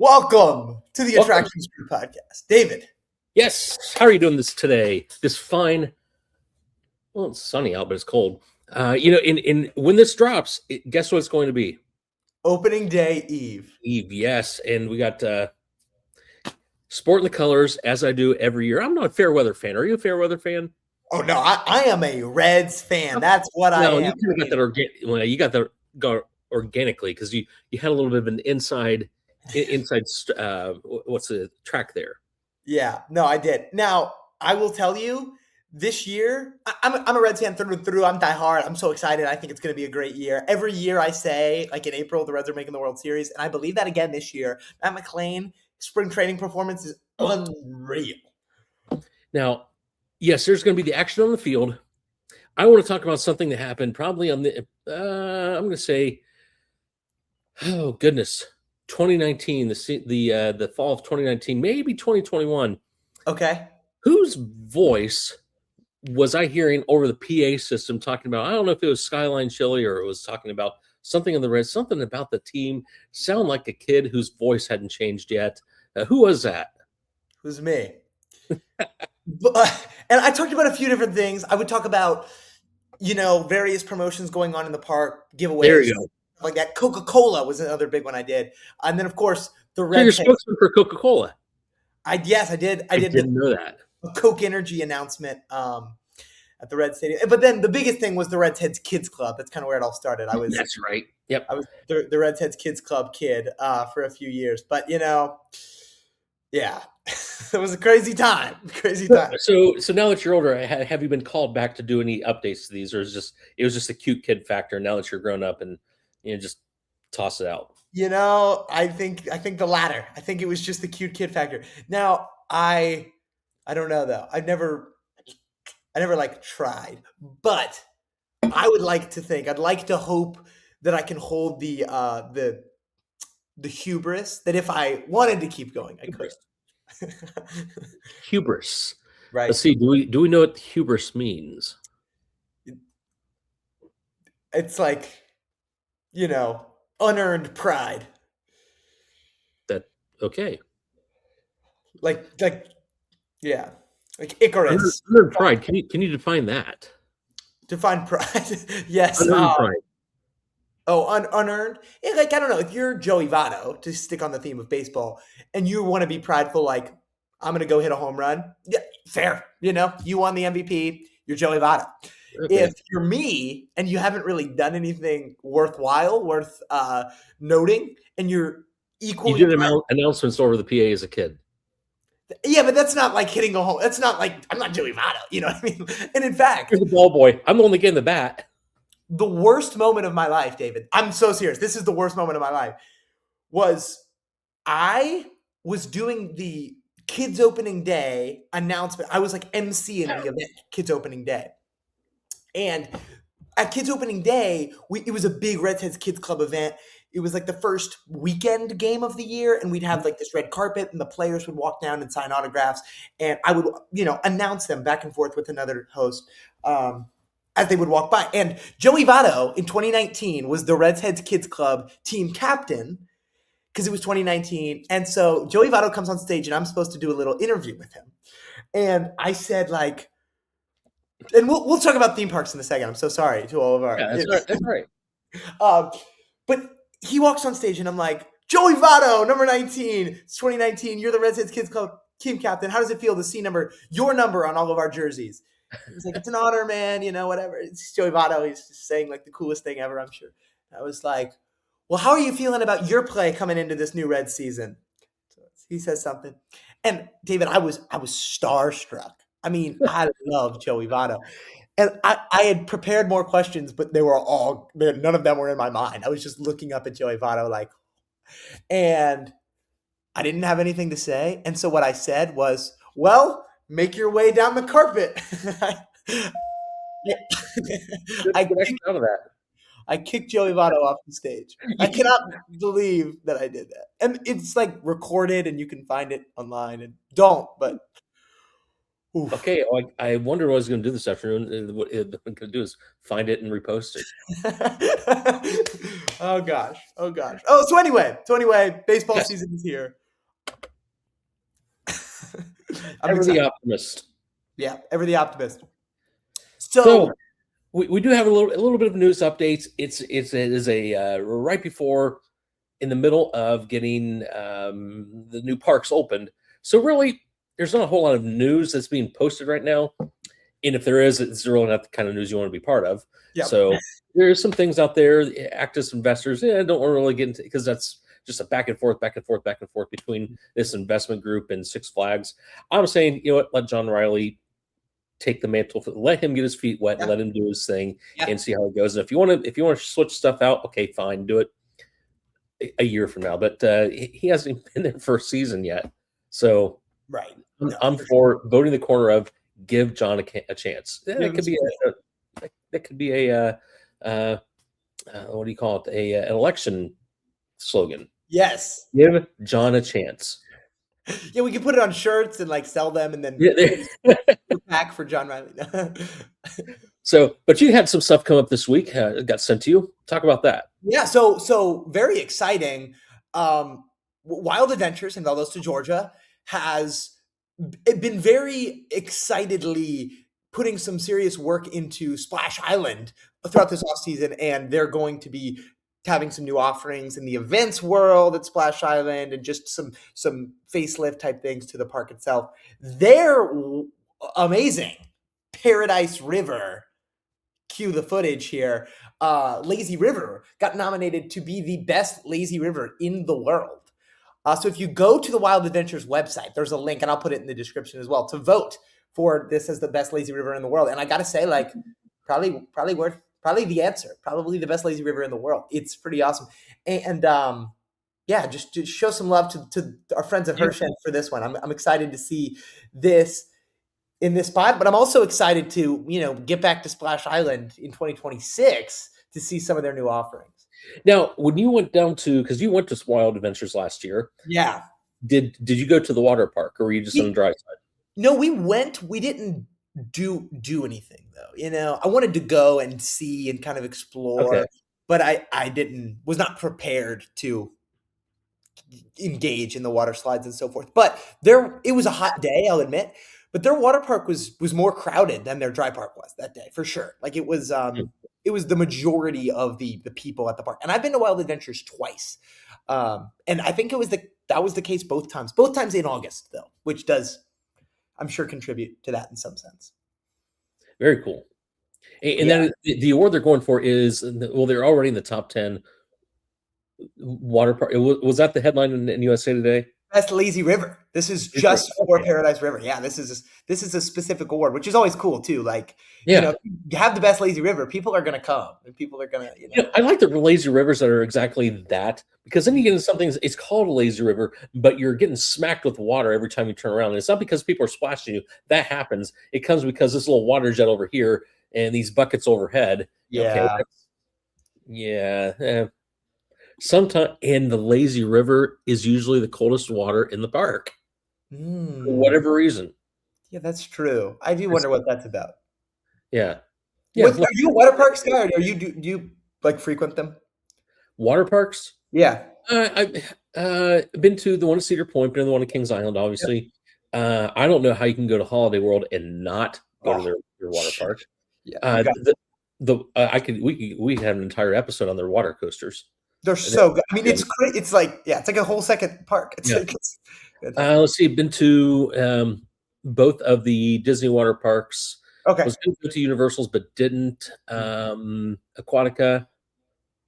Welcome to the Welcome. Attractions Group podcast. David. Yes. How are you doing this today? This fine. Well, it's sunny out, but it's cold. In when this drops, guess what it's going to be? Opening Day Eve. Eve. Yes, and we got sport in the colors as I do every year. I'm not a fair weather fan. Are you a fair weather fan? Oh no, I am a Reds fan. That's what I No, am. you kind of got that you got that go organically because you had a little bit of an inside. What's the track there? Yeah, no, I did. Now I will tell you, this year I'm a Reds fan through and through. I'm diehard. I'm so excited. I think it's going to be a great year. Every year I say, like in April, the Reds are making the World Series, and I believe that again this year. Matt McClain spring training performance is unreal. Now, yes, there's going to be the action on the field. I want to talk about something that happened probably on the, I'm going to say, oh goodness, 2019, the fall of 2019, maybe 2021. Okay. Whose voice was I hearing over the PA system talking about? I don't know if it was Skyline Chili or it was talking about something in the Reds, something about the team. Sound like a kid whose voice hadn't changed yet. Who was that? It was me. And I talked about a few different things. I would talk about, various promotions going on in the park, giveaways, There you go. like that. Coca-Cola was another big one I did. And then, of course, the So you're Red spokesman for Coca-Cola. Yes, I did. I didn't know that. A Coke Energy announcement at the Red Stadium. But then the biggest thing was the Reds Heads Kids Club. That's kind of where it all started. That's right. Yep. I was the Reds Heads Kids Club kid for a few years. But, yeah, it was a crazy time. Crazy time. So now that you're older, have you been called back to do any updates to these, or it was just a cute kid factor? Now that you're grown up and just toss it out. I think the latter. I think it was just the cute kid factor. Now I don't know though. I never like tried, but I would like to think. I'd like to hope that I can hold the hubris that if I wanted to keep going, I could. Hubris. Right. Let's see. Do we know what hubris means? It's like, unearned pride. Okay. Like yeah. Like Icarus. Unearned pride. Can you define that? Define pride. Yes. Unearned pride. Unearned? Like, I don't know. If you're Joey Votto, to stick on the theme of baseball, and you want to be prideful, like, I'm going to go hit a home run. Yeah, fair. You won the MVP. You're Joey Votto. Okay. If you're me and you haven't really done anything worthwhile, worth noting, and you're equally... You did announcements over the PA as a kid. Yeah, but that's not like hitting a home. That's not like, I'm not Joey Votto. You know what I mean? And in fact... Here's the ball boy. I'm the only getting the bat. The worst moment of my life, David, I'm so serious. This is the worst moment of my life, was I was doing the kids opening day announcement. I was like emceeing the event, kids opening day. And at kids opening day, it was a big Reds Heads Kids Club event. It was like the first weekend game of the year, and we'd have like this red carpet, and the players would walk down and sign autographs, and I would, announce them back and forth with another host as they would walk by. And Joey Votto in 2019 was the Reds Heads Kids Club team captain because it was 2019. And so Joey Votto comes on stage, and I'm supposed to do a little interview with him. And I said, like, and we'll talk about theme parks in a second. I'm so sorry to all of our... Yeah, that's right. But he walks on stage, and I'm like, Joey Votto, number 19. It's 2019. You're the Reds Heads Kids Club team captain. How does it feel to see your number on all of our jerseys? He's like, it's an honor, man. Whatever. It's Joey Votto. He's just saying like the coolest thing ever, I'm sure. I was like, well, how are you feeling about your play coming into this new Reds season? So he says something. And David, I was starstruck. I mean, I love Joey Votto. And I had prepared more questions, but none of them were in my mind. I was just looking up at Joey Votto and I didn't have anything to say. And so what I said was, well, make your way down the carpet. I kicked Joey Votto off the stage. I cannot believe that I did that. And it's like recorded and you can find it online, and don't, but Oof. Okay, I wonder what I was going to do this afternoon. What I'm going to do is find it and repost it. Oh gosh. Oh gosh. So anyway, baseball Yes, season is here. I'm ever the excited. optimist. Yeah, ever the optimist. So So we do have a little bit of news updates. It is a right before in the middle of getting the new parks opened. So really, there's not a whole lot of news that's being posted right now. And if there is, it's really not the kind of news you want to be part of. yeah, So there's some things out there. Active investors, don't want to really get into because that's just a back and forth, back and forth, back and forth between this investment group and Six Flags. I'm saying, what, let John Riley take the mantle, let him get his feet wet, and yeah, let him do his thing yeah. and see how it goes. And if you want to switch stuff out, okay, fine, do it a year from now. But he hasn't been there for a season yet, so Right. I'm, No, I'm for sure. for voting the corner of give John a chance. Yeah, Give it him could some be that could be uh, what do you call it? An election slogan. Yes. Give John a chance. Yeah, we can put it on shirts and like sell them and then Yeah, create a there- super pack for John Riley. so, but you had some stuff come up this week. It got sent to you. Talk about that. Yeah, so very exciting. Wild Adventures in Valdosta, Georgia, has been very excitedly putting some serious work into Splash Island throughout this off season, and they're going to be having some new offerings in the events world at Splash Island, and just some facelift type things to the park itself. They're amazing. Paradise River, cue the footage here. Lazy River got nominated to be the best lazy river in the world. So if you go to the Wild Adventures website, there's a link, and I'll put it in the description as well, to vote for this as the best lazy river in the world. And I got to say, like, probably the answer, probably the best lazy river in the world. It's pretty awesome. And yeah, just to show some love to our friends at Yeah. Hershey for this one. I'm excited to see this in this spot, but I'm also excited to, get back to Splash Island in 2026 to see some of their new offerings. Now, when you went down to, because you went to Wild Adventures last year, Yeah. did you go to the water park, or were you just on the We, dry side? no, we went. We didn't do anything though. I wanted to go and see and kind of Okay. explore, but I didn't was not prepared to engage in the water slides and so forth. But it was a hot day, I'll admit. But their water park was more crowded than their dry park was that day, for sure. Like it was the majority of the people at the park. And I've been to Wild Adventures twice. And I think that was the case both times. Both times in August though, which does, I'm sure, contribute to that in some sense. Very cool. And Yeah. then the award they're going for is, well, they're already in the top 10 water park. Was that the headline in USA Today? Best lazy river. This is Is it? just for Okay. Paradise River. Yeah, this is a specific award, which is always cool too. Like, Yeah. if you have the best lazy river, people are gonna come and people are gonna, I like the lazy rivers that are exactly that, because then you get into something, it's called a lazy river, but you're getting smacked with water every time you turn around. And it's not because people are splashing you. That happens. It comes because this little water jet over here and these buckets overhead. Okay. Yeah. Yeah. Sometimes, and the lazy river is usually the coldest water in the park for Mm. whatever reason. Yeah, that's true. I do It's, wonder what that's about. yeah. Yeah. What, are you a water parks guy, or do you like frequent them? Water parks. Yeah. I've been to the one at Cedar Point, been to the one at Kings Island, Yep. obviously. I don't know how you can go to Holiday World and not go to Oh, their water park. yeah. You got. The we could have an entire episode on their water coasters. They're so good. I mean, it's great. It's like, yeah, it's like a whole second park. It's Yeah. like it's fantastic. Let's see. Been to both of the Disney water parks. Okay. Was going to go to Universals, but didn't. Aquatica.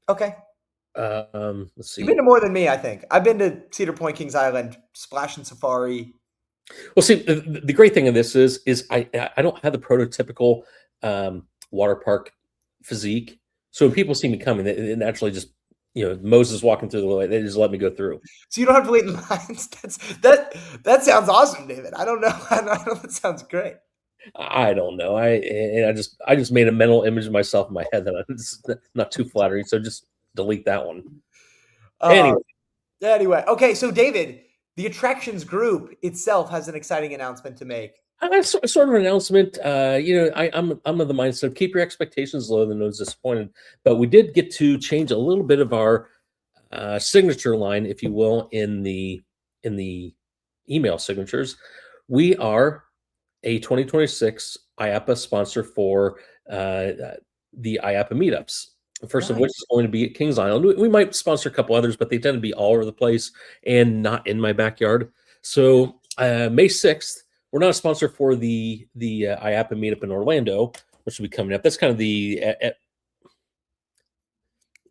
Okay. Let's You've been see. to more than me, I think. I've been to Cedar Point, Kings Island, Splash and Safari. Well, see, the great thing of this is I don't have the prototypical water park physique. So when people see me coming, they naturally just, Moses walking through the way, they just let me go through. So you don't have to wait in lines. That sounds awesome, David. I don't know. I know that sounds great. I don't know. I just made a mental image of myself in my head that it's not too flattering. So just delete that one. Uh, Anyway, anyway, okay. So David, the attractions group itself has an exciting announcement to make. Sort of an announcement. I'm of the mindset of keep your expectations low, than those disappointed. But we did get to change a little bit of our signature line, if you will, in the email signatures. We are a 2026 IAPA sponsor for the IAPA meetups. First of which is Nice. going to be at Kings Island. We might sponsor a couple others, but they tend to be all over the place and not in my backyard. So May 6th, we're not a sponsor for the IAPA meetup in Orlando, which will be coming up. That's kind of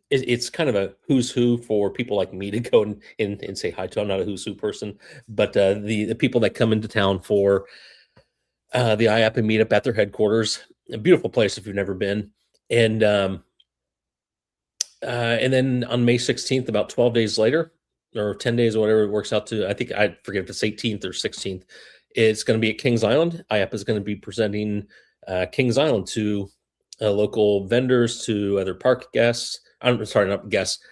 it's kind of a who's who for people like me to go and say hi to. I'm not a who's who person, but the people that come into town for the IAPA meetup at their headquarters. A beautiful place if you've never been. And then on May 16th, about 12 days later, or 10 days or whatever it works out to, I think I forget if it's 18th or 16th, it's going to be at Kings Island. IAPA is going to be presenting Kings Island to local vendors, to other park guests. I'm sorry, not guests,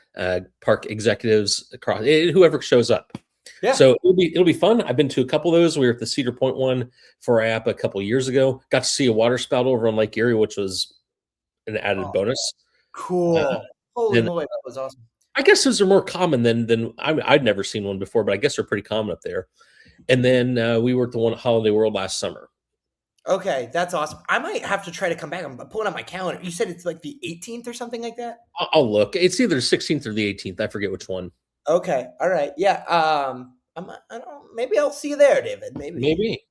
park executives across whoever shows up. Yeah. So it'll be fun. I've been to a couple of those. We were at the Cedar Point one for IAPA a couple of years ago. Got to see a water spout over on Lake Erie, which was an added Oh, bonus. Uh, cool. Holy then moly, that was awesome. I guess those are more common than I'd never seen one before, but I guess they're pretty common up there. And then we were at the one at Holiday World last summer. Okay, that's awesome. I might have to try to come back. I'm pulling up my calendar. You said it's like the 18th or something like that? I'll look. It's either the 16th or the 18th. I forget which one. Okay. All right. Yeah. I don't, maybe I'll see you there, David. Maybe. Maybe.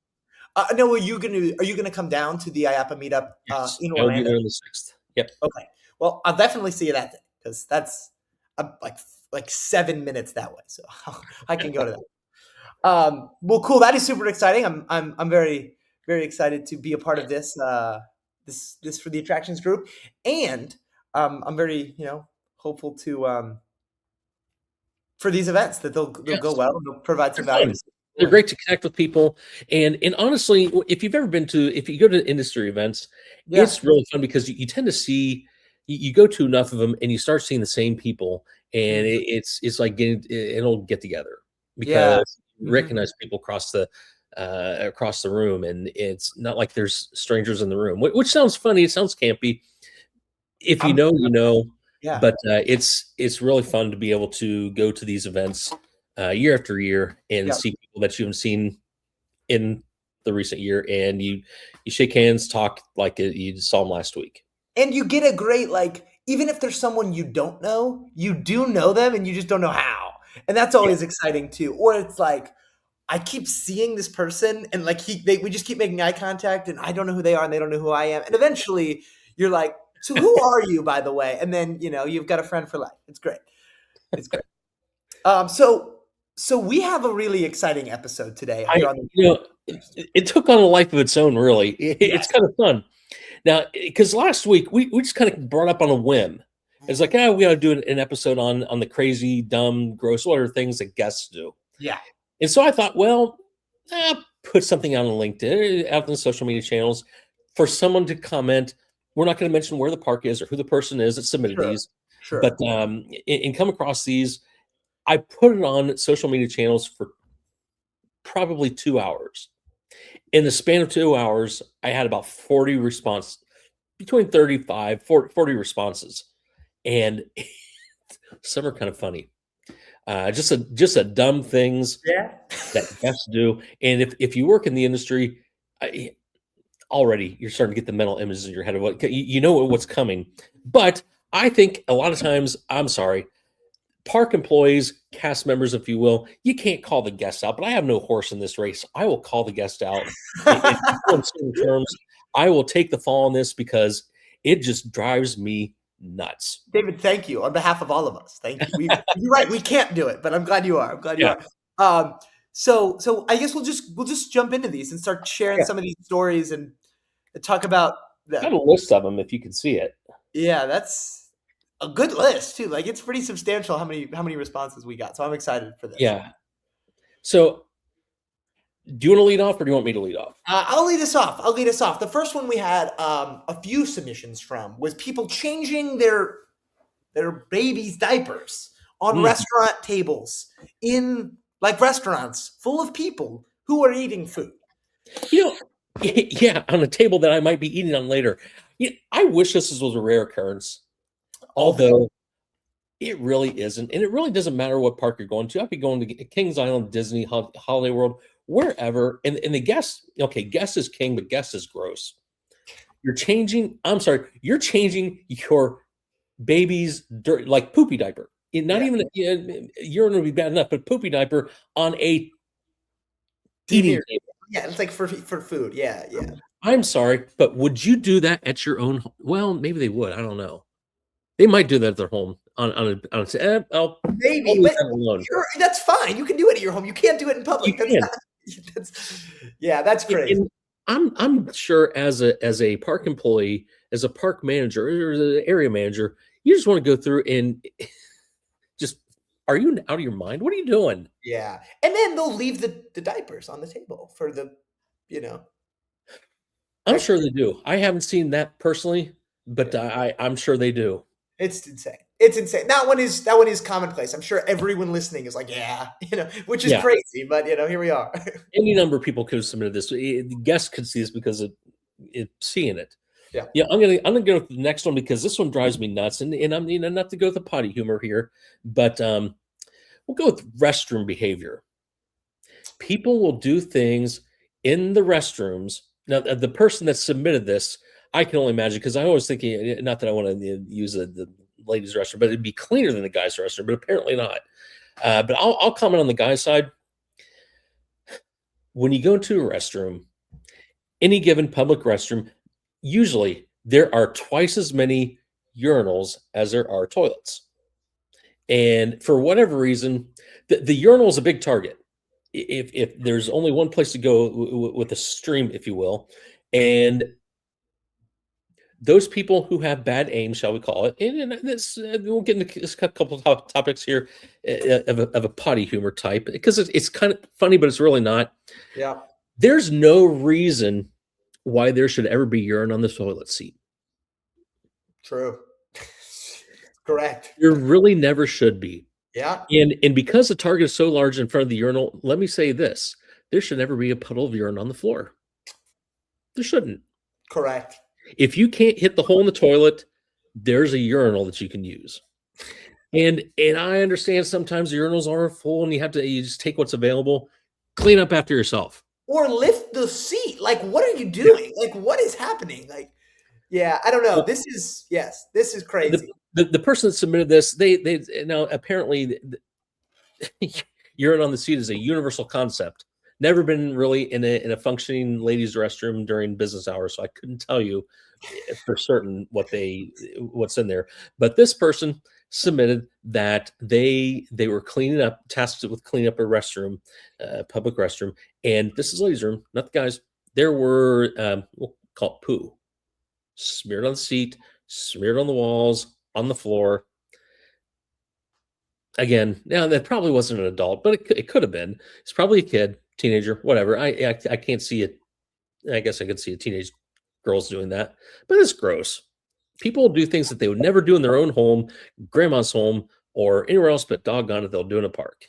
No, are you gonna come down to the IAPA meetup Yes. in I'll be Orlando? there on the 6th. Yep. Okay. Well, I'll definitely see you that day because that's like 7 minutes that way, so I can go to that. Well, cool. That is super exciting. I'm very very excited to be a part of this for the attractions group, and I'm very hopeful to for these events that they'll go Yes. well and they'll provide some They're value fun. to some They're people. And great to connect with people. And honestly, if you go to industry events, yeah. it's really fun because you tend to see you go to enough of them and you start seeing the same people, and Mhm. it's like getting an old get together Yeah. because you Mhm. recognize people across the room, and it's not like there's strangers in the room, which sounds funny. It sounds campy. If you I'm know, you know. yeah. But it's really fun to be able to go to these events year after year and Yeah. see people that you haven't seen in the recent year, and you shake hands, talk like you saw them last week. And you get a great, like, even if there's someone you don't know, you do know them and you just don't know how. And that's Yeah. always exciting too. Or it's like, I keep seeing this person and like we just keep making eye contact and I don't know who they are and they don't know who I am. And eventually you're like, so who are you, by the way? And then, you've got a friend for life. It's great. It's great. So we have a really exciting episode today I here on the you know it took on a life of its own. Really, it's Yes. kind of fun now because last week we just kind of brought up on a whim. It's like, we got to do an episode on the crazy, dumb, gross, what are things that guests do. Yeah. And so I thought, well, put something out on LinkedIn, out on the social media channels for someone to comment. We're not going to mention where the park is or who the person is that submitted Sure. these, but Sure. and come across these. I put it on social media channels for probably 2 hours. In the span of 2 hours, I had about 40 responses, between 35, 40 responses. And some are kind of funny. Just a dumb things Yeah. that guests do. And if you work in the industry, already you're starting to get the mental images in your head of what you know what's coming. But I think a lot of times, I'm sorry, park employees, cast members, if you will, you can't call the guests out. But I have no horse in this race. I will call the guest out in certain terms. I will take the fall on this because it just drives me nuts. David, thank you on behalf of all of us. Thank you. You're right. We can't do it, but I'm glad you are. I'm glad you Yeah, are. So I guess we'll just jump into these and start sharing yeah. some of these stories and talk about Got the. a list of them if you can see it. Yeah, that's a good list too. Like it's pretty substantial how many responses we got. So I'm excited for this. Yeah. So, do you want to lead off, or do you want me to lead off? I'll lead us off. I'll lead us off. The first one we had a few submissions from was people changing their babies' diapers on Mm. restaurant tables in like restaurants full of people who are eating food. You know, Yeah, on a table that I might be eating on later. I wish this was a rare occurrence, All the time. although it really isn't, and it really doesn't matter what park you're going to. I'd be going to Kings Island, Disney, Holiday World, wherever. And the guest, okay, guest is king, but guest is gross. You're changing. I'm sorry, you're changing your baby's dirt, like poopy diaper. Not Yeah. even urine would be bad enough, but poopy diaper on a TV. eating table. Yeah, it's like for food. Yeah, yeah. I'm sorry, but would you do that at your own? Well, maybe they would. I don't know. They might do that at their home I'll Maybe, leave but that alone. that's fine. You can do it at your home. You can't do it in You public. That's can. not. That's, yeah, that's crazy. And I'm sure as a park employee, as a park manager or as an area manager, you just want to go through and just are you out of your mind? What are you doing? Yeah, and then they'll leave the diapers on the table for the, you know, I'm sure extra. they do. I haven't seen that personally, but Yeah, I'm sure they do. it's insane. It's insane. That one is commonplace. I'm sure everyone listening is like, yeah, which is Yeah, crazy, but here we are. any number of people could have submitted this. The guests could see this because of it seeing it. Yeah. Yeah, I'm gonna go with the next one because this one drives me nuts, and I'm not to go with the potty humor here, but we'll go with restroom behavior. People will do things in the restrooms. Now, the person that submitted this, I can only imagine because I always think, not that I want to use the ladies' restroom, but it'd be cleaner than the guys' restroom, but apparently not. But I'll comment on the guy's side. When you go into a restroom, any given public restroom, usually there are twice as many urinals as there are toilets. And for whatever reason, the urinal is a big target. If there's only one place to go with a stream, if you will, and those people who have bad aim, shall we call it, and this we'll get into a couple of topics here of a potty humor type because it's kind of funny, but it's really not. Yeah. There's no reason why there should ever be urine on the toilet seat. True. Correct. There really never should be. Yeah. And because the target is so large in front of the urinal, let me say this: there should never be a puddle of urine on the floor. There shouldn't. Correct. If you can't hit the hole in the toilet, there's a urinal that you can use. And I understand sometimes the urinals are full and you just take what's available. Clean up after yourself. Or lift the seat. Like, what are you Yeah. doing? Like, what is happening? Like, yeah, I don't know. This is The, crazy. the person that submitted this, they now apparently urine on the seat is a universal concept. Never been really in a functioning ladies' restroom during business hours, so I couldn't tell you for certain what's in there. But this person submitted that they were cleaning up, tasked with cleaning up a restroom, public restroom, and this is ladies' room, not the guys. There were we'll call it poo smeared on the seat, smeared on the walls, on the floor. Again, now that probably wasn't an adult, but it could have been. It's probably a kid, teenager, whatever. I can't see it. I guess I could see a teenage girls doing that, but it's gross. People do things that they would never do in their own home, grandma's home, or anywhere else, but doggone it, they'll do in a park.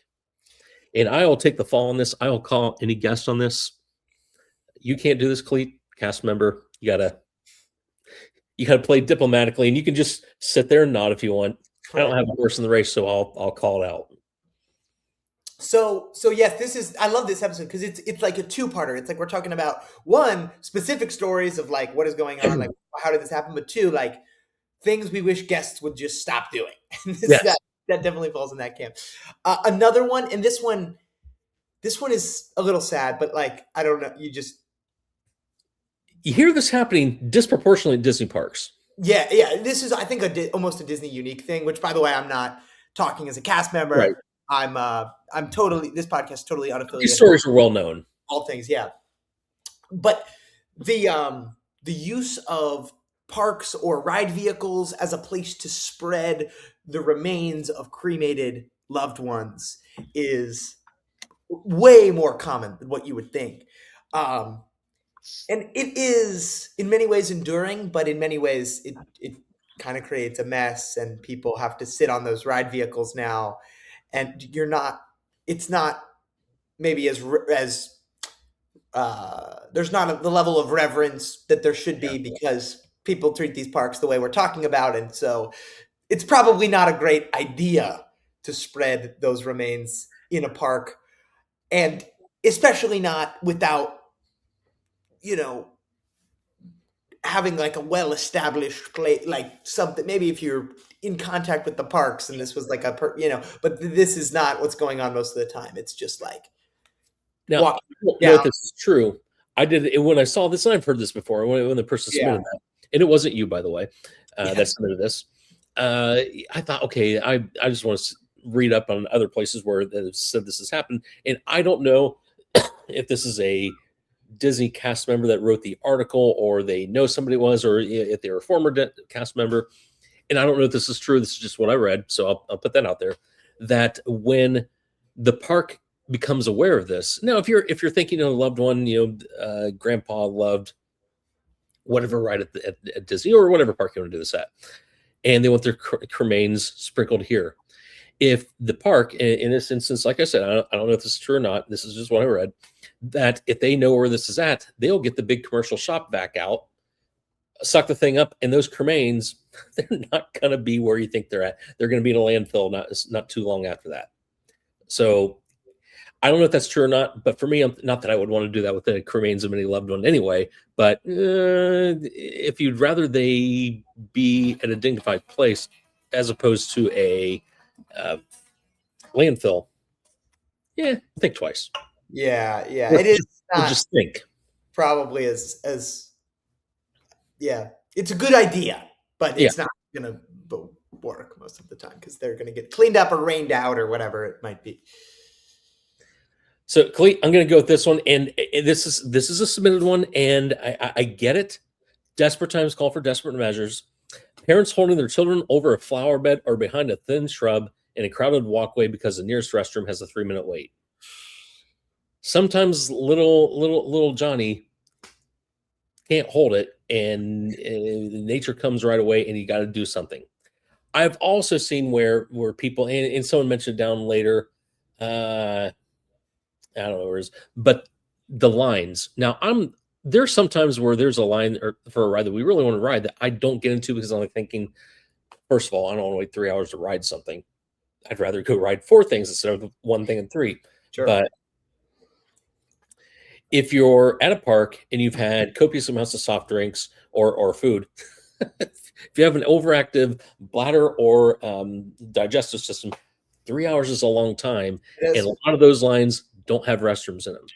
And I will take the fall on this. I will call any guest on this. You can't do this, Cleat, cast member. You gotta play diplomatically, and you can just sit there and nod if you want. I don't Right. have a horse in the race, so I'll call it out. So yes, I love this episode because it's like a two-parter. It's like we're talking about one, specific stories of like what is going on, like how did this happen, but two, like things we wish guests would just stop doing. And Yes. that definitely falls in that camp. Another one, and this one is a little sad, but like I don't know, You hear this happening disproportionately at Disney parks. yeah. This is, I think, almost a Disney unique thing. Which, by the way, I'm not talking as a cast Right. member. I'm totally, this podcast is totally These unaffiliated. stories are well known. All things, yeah. But the use of parks or ride vehicles as a place to spread the remains of cremated loved ones is way more common than what you would think. Um, and it is in many ways enduring, but in many ways it kind of creates a mess, and people have to sit on those ride vehicles now, and it's not maybe as there's not the level of reverence that there should Yeah. be because people treat these parks the way we're talking about, and so it's probably not a great idea to spread those remains in a park, and especially not without you know having like a well-established place, like something. Maybe if you're in contact with the parks and this was like but this is not what's going on most of the time. It's just like Now, I walking don't know down. if this is true. I did it when I saw this, and I've heard this before when the person Yeah, submitted that, and it wasn't you, by the way, yeah, that submitted this. Uh, I thought, okay, I just want to read up on other places where that have said this has happened, and I don't know if this is a Disney cast member that wrote the article, or they know somebody it was, or if they were a former cast member. And I don't know if this is true. This is just what I read, so I'll put that out there. That when the park becomes aware of this, now if you're thinking of a loved one, grandpa loved whatever ride at Disney or whatever park you want to do this at, and they want their remains sprinkled here. If the park, in this instance, like I said, I don't know if this is true or not. This is just what I read. That if they know where this is at, they'll get the big commercial shop back out, suck the thing up, and those cremains, they're not going to be where you think they're at. They're going to be in a landfill not too long after that. So I don't know if that's true or not, but for me, not that I would want to do that with the cremains of any loved one anyway. But if you'd rather they be at a dignified place as opposed to a uh, landfill, yeah, think twice. yeah. Or It is just, or not just think. probably as yeah. It's a good idea, but Yeah. it's not gonna work most of the time because they're gonna get cleaned up or rained out or whatever it might be. So, Clee, I'm going to go with this one, and this is a submitted one, and I get it. Desperate times call for desperate measures. Parents holding their children over a flower bed or behind a thin shrub in a crowded walkway because the nearest restroom has a 3-minute wait. Sometimes little Johnny can't hold it, and nature comes right away, and you got to do something. I've also seen where people, and someone mentioned down later. I don't know where it is, but the lines. Now, there's sometimes where there's a line or for a ride that we really want to ride that I don't get into because I'm like thinking, first of all, I don't want to wait 3 hours to ride something. I'd rather go ride 4 things instead of one thing and three. Sure. But if you're at a park and you've had copious amounts of soft drinks or food, if you have an overactive bladder or digestive system, 3 hours is a long time, It and a is. lot of those lines don't have restrooms in them.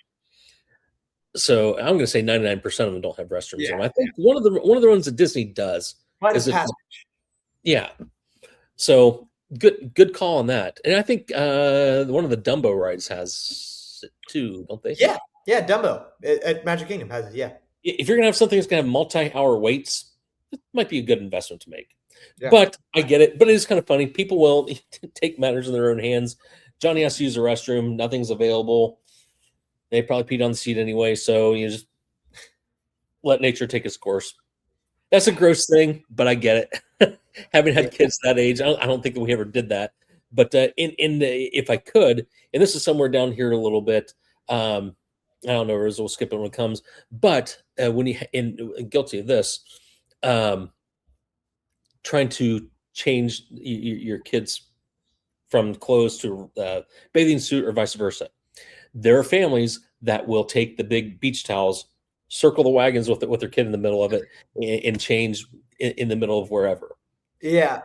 So I'm going to say 99% of them don't have restrooms in Yeah. them. I think one of the ones that Disney does Rite of is passage. yeah. So good call on that. And I think one of the Dumbo rides has it too, don't they? Yeah, yeah. Dumbo at Magic Kingdom has it. Yeah, If you're going to have something that's going to have multi-hour waits, it might be a good investment to make. yeah. But I get it. But it is kind of funny. People will take matters in their own hands. Johnny has to use the restroom. Nothing's available. They probably peed on the seat anyway. So you just let nature take its course. That's a gross thing, but I get it. Having Yeah. had kids that age, I don't think that we ever did that. But if I could, and this is somewhere down here a little bit, I don't know, or we'll skip it when it comes. But when you guilty of this, um, trying to change your kids from clothes to bathing suit or vice versa. There are families that will take the big beach towels, circle the wagons with their kid in the middle of it, and change in the middle of wherever. Yeah.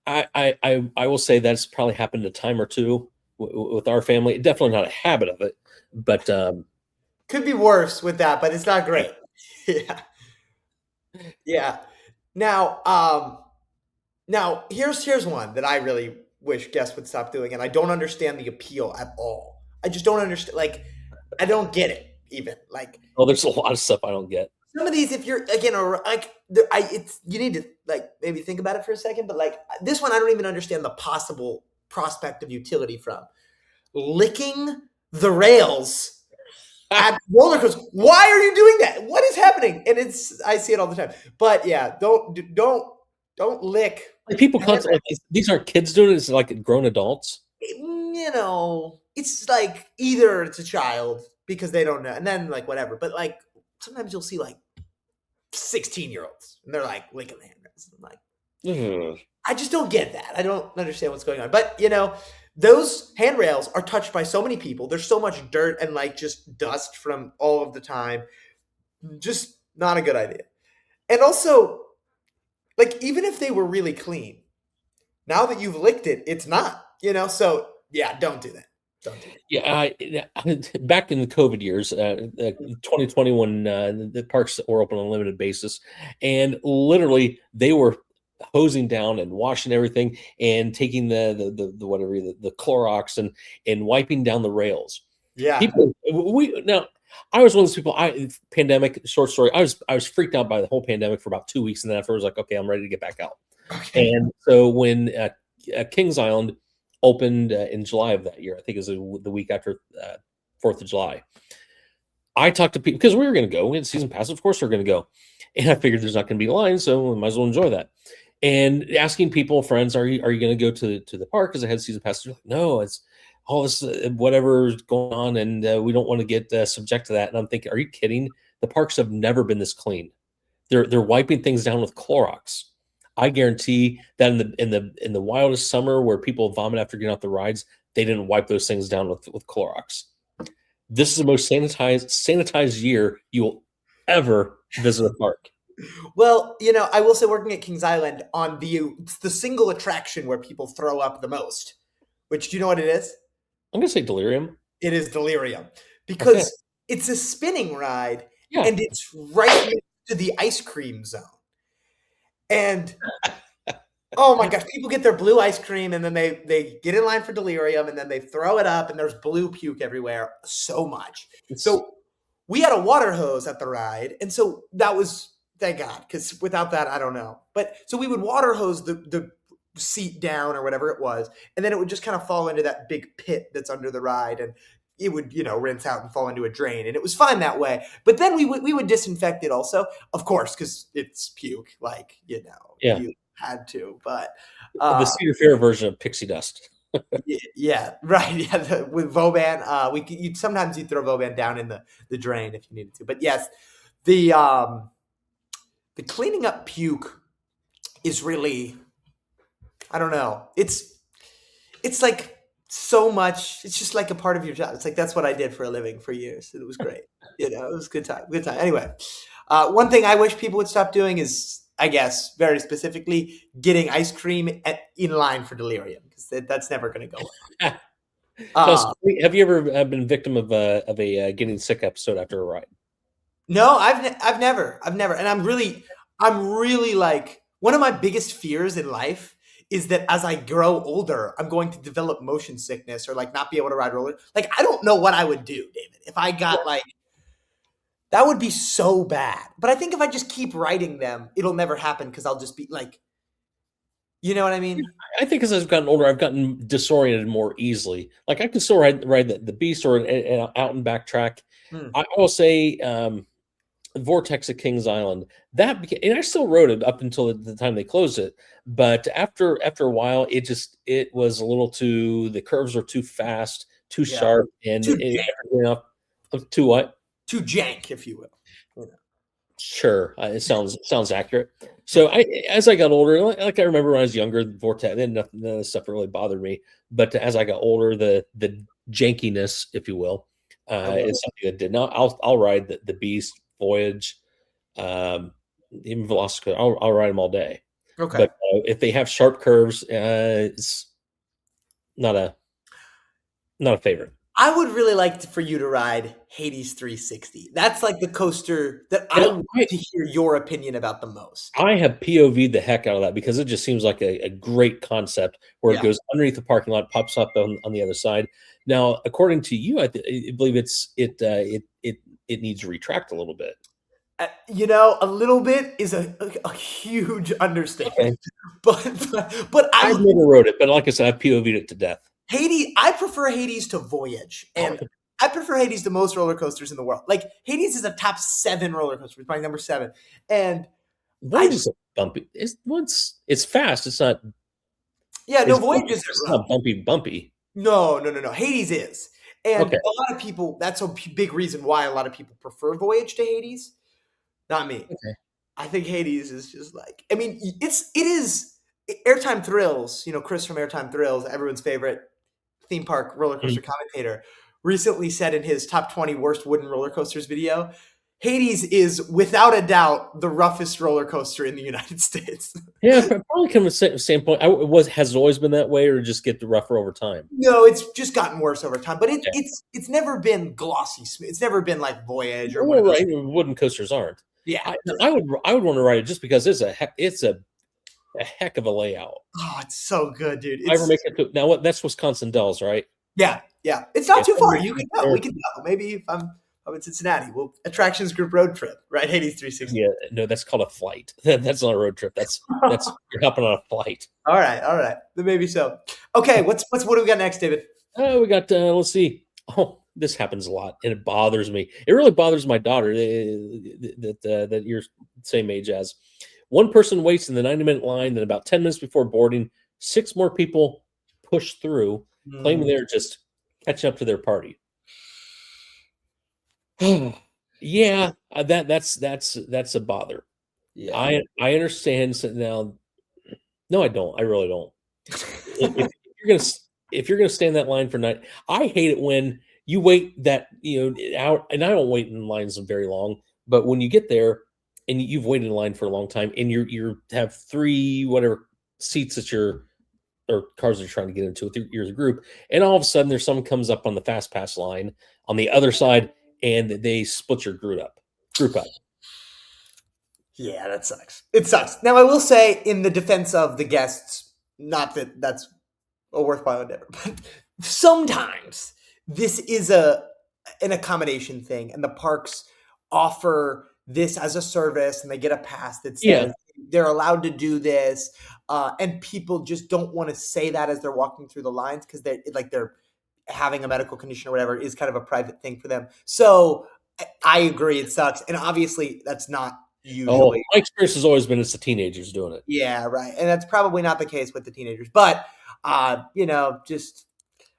I will say that's probably happened a time or two with our family. Definitely not a habit of it, but Could be worse with that, but it's not yeah. great. Yeah, yeah. Now, now here's one that I really wish guests would stop doing, and I don't understand the appeal at all. I just don't understand. Like, I don't get it. Even like Oh, there's a lot of stuff I don't get. some of these, if you're again, or like, it's you need to like maybe think about it for a second. But like this one, I don't even understand the possible prospect of utility from licking the rails at roller coasters. Why are you doing that? What is happening? And it's I see it all the time. But yeah, don't lick. Like people constantly like these aren't kids doing it, it's like grown adults. You know, it's like either it's a child because they don't know. And then like whatever. But like sometimes you'll see like 16-year-olds and they're like licking the handrails. I'm like, Ugh. I just don't get that. I don't understand what's going on. But those handrails are touched by so many people. There's so much dirt and like just dust from all of the time. Just not a good idea. And also, like even if they were really clean, now that you've licked it, it's not. So yeah, don't do that. Don't do that. Yeah, back in the COVID years, 2020, when the parks were open on a limited basis, and literally they were hosing down and washing everything and taking the whatever the Clorox and wiping down the rails. Yeah. People, we now. I was one of those people. Pandemic, short story. I was freaked out by the whole pandemic for about 2 weeks, and then after I was like, okay, I'm ready to get back out. Okay. And so when Kings Island opened in July of that year, I think it was the week after 4th of July, I talked to people because we were going to go. We had season pass, of course, we are going to go, and I figured there's not going to be lines, so we might as well enjoy that. And asking people, friends, are you going to go to the park because I had season pass? They're like, no, it's all this whatever's going on, and we don't want to get subject to that. And I'm thinking, are you kidding? The parks have never been this clean. They're wiping things down with Clorox. I guarantee that in the wildest summer where people vomit after getting off the rides, they didn't wipe those things down with Clorox. This is the most sanitized year you will ever visit a park. Well, I will say working at Kings Island on the single attraction where people throw up the most, which do you know what it is? I'm gonna say delirium. It is Delirium Okay. because it's a spinning ride Yeah. and it's right next to the ice cream zone. And oh my gosh, people get their blue ice cream and then they get in line for Delirium and then they throw it up and there's blue puke everywhere so much. It's So we had a water hose at the ride, and so that was thank God, because without that, I don't know. But so we would water hose the seat down or whatever it was, and then it would just kind of fall into that big pit that's under the ride, and it would rinse out and fall into a drain, and it was fine that way. But then we would disinfect it also, of course, because it's puke, like yeah, you had to. But the uh, Cedar Fair version of pixie dust. yeah, right. Yeah, with Vauban, sometimes you'd throw Vauban down in the drain if you needed to. But yes, the um, the cleaning up puke is really, I don't know. It's like so much. It's just like a part of your job. It's like that's what I did for a living for years, and it was great. It was a good time. Good time. Anyway, one thing I wish people would stop doing is, I guess, very specifically, getting ice cream in line for Delirium because that's never going to go well. So, Uh, have you ever been victim of a getting sick episode after a ride? no, I've never, and I'm really like one of my biggest fears in life is that as I grow older, I'm going to develop motion sickness or like not be able to ride roller. Like I don't know what I would do, David, if I got like that would be so bad. But I think if I just keep writing them, it'll never happen because I'll just be like, you know what I mean? I think as I've gotten older, I've gotten disoriented more easily. Like I can still ride the beast or an out and back track. Hmm. I will say Vortex at Kings Island. And I still rode it up until the time they closed it. But after a while, it was a little too. The curves were too fast, too Yeah, sharp, and too jank, too what? too jank, if you will. Sure, it sounds accurate. So as I got older, like I remember when I was younger, Vortex, then none of this stuff really bothered me. But as I got older, the jankiness, if you will, I love is something that did not. I'll ride the Beast, Voyage, um, even Velocicoaster. I'll ride them all day. it. Okay. But if they have sharp curves, it's not a not a favorite. I would really like for you to ride Hades 360. That's like the coaster that I Now, want to hear your opinion about the most. I have POV'd the heck out of that because it just seems like a great concept where it Yeah. goes underneath the parking lot, pops up on the other side. Now, according to you, I believe it needs to retract a little bit. A little bit is a huge Okay. understatement, but I've never rode it, but like I said, I've POV'd it to death. Hades. I prefer Hades to Voyage, and I prefer Hades to most roller coasters in the world. Like Hades is a top 7 roller coaster. It's my number 7, and Voyage is a bumpy. It's fast. It's not. yeah, no, It's Voyage bumpy. isn't It's rough. not bumpy. No. Hades is, And Okay. a lot of people, that's a big reason why a lot of people prefer Voyage to Hades. Not me. Okay. I think Hades is just like, I mean, it is Airtime Thrills, Chris from Airtime Thrills, everyone's favorite theme park roller Mhm. coaster commentator, recently said in his top 20 worst wooden roller coasters video, Hades is without a doubt the roughest roller coaster in the United States. Yeah, probably from a standpoint. Has it always been that way, or just get the rougher over time? No, it's just gotten worse over time, but Okay. it's never been glossy. It's never been like Voyage or one Well, of those. right, wooden coasters aren't. Yeah. I would want to ride it just because it's a heck of a layout. Oh, it's so good, dude. If I ever It's make it to now, what that's Wisconsin Dells, right? Yeah, yeah. It's Yeah, not if too I ever far. make You it can up go. there, We can go. Maybe if I'm in Cincinnati, we'll attractions group road trip, right? Hades 360. yeah, no, that's called a flight. That's not a road trip. That's you're hopping on a flight. All right, all right. Then maybe so. Okay, what do we got next, David? We got let's see. Oh, this happens a lot, and it bothers me. It really bothers my daughter that you're same age as. One person waits in the 90-minute line, then about 10 minutes before boarding, six more people push through, claiming Mm, they're just catching up to their party. Yeah, that's a bother. yeah. I understand now. No, I don't. I really don't. If you're gonna if you're gonna stand that line for night, I hate it when you wait that out, and I don't wait in lines very long. But when you get there and you've waited in line for a long time, and you have three whatever seats that you're or cars that you're trying to get into with your group, and all of a sudden there's someone comes up on the fast pass line on the other side, and they split your group up. Yeah, that sucks. It sucks. Now I will say in the defense of the guests, not that that's a worthwhile endeavor, but sometimes this is an accommodation thing and the parks offer this as a service and they get a pass that Yeah, says they're allowed to do this, and people just don't want to say that as they're walking through the lines because they're having a medical condition or whatever is kind of a private thing for them. So I agree it sucks, and obviously that's not oh, usually. my experience has always been it's the teenagers doing it. Yeah, right. And that's probably not the case with the teenagers. But just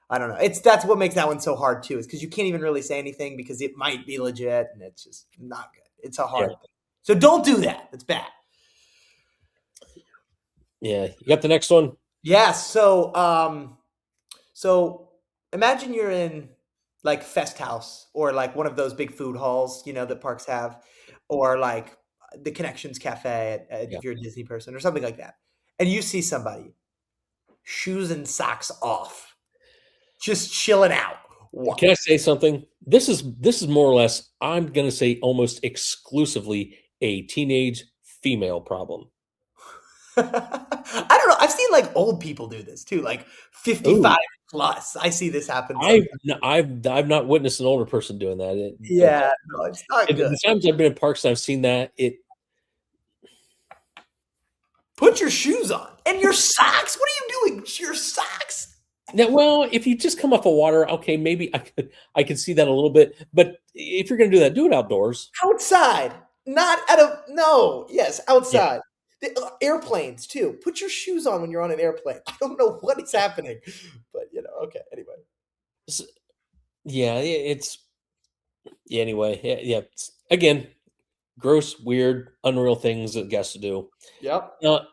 I don't know. That's what makes that one so hard too, is because you can't even really say anything because it might be legit and it's just not good. It's a Yeah, hard thing. So don't do that. It's bad. yeah. You got the next one? Yeah. So imagine you're in like Fest House or like one of those big food halls, that parks have, or like the Connections Cafe Yeah. if you're a Disney person or something like that. And you see somebody, shoes and socks off, just chilling out. What? Can I say something? This is more or less, I'm gonna say almost exclusively a teenage female problem. I don't know. I've seen like old people do this too, like Oh, 55 plus. I see this happen I've sometimes. I've not witnessed an older person doing that, but Yeah, no, it's not good. the times I've been in parks and I've seen that, Put your shoes on and your socks. What are you doing? Your socks now, well, if you just come off of water, okay, maybe I could see that a little bit. But if you're gonna do that, do it outdoors. outside, not at a no. Yes, Yeah. outside. Airplanes too. Put your shoes on when you're on an airplane. I don't know what is happening, but okay. Anyway. S- Yeah, it's yeah, anyway. Yeah, yeah. Again, gross, weird, unreal things that guests do. Yep. Now,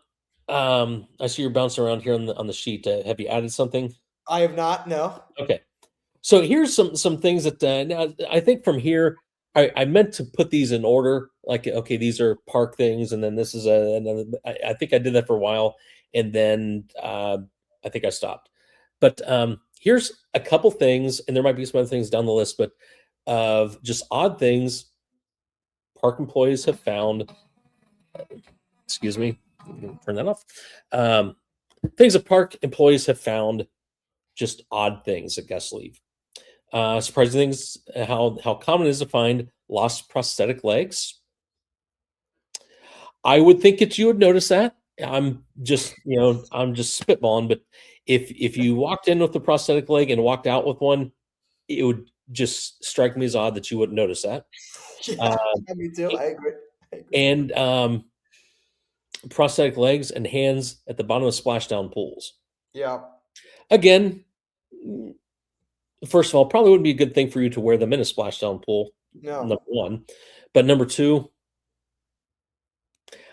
I see you're bouncing around here on the sheet. Have you added something? I have not. No. Okay. So here's some things that now I think from here I meant to put these in order. Like, okay, these are park things, and then this is another. I think I did that for a while, and then I think I stopped. But here's a couple things, and there might be some other things down the list, but of just odd things park employees have found. Excuse me, turn that off. Um, things that park employees have found just odd things that guests leave. Surprising things, how common it is to find lost prosthetic legs. I would think that you would notice that. I'm just spitballing, but if you walked in with a prosthetic leg and walked out with one, it would just strike me as odd that you wouldn't notice that. Yeah, Uh, yeah, me too. I agree. I agree. and prosthetic legs and hands at the bottom of splashdown pools. Yeah. Again, First of all, probably wouldn't be a good thing for you to wear them in a splashdown pool, No. number one. But number two,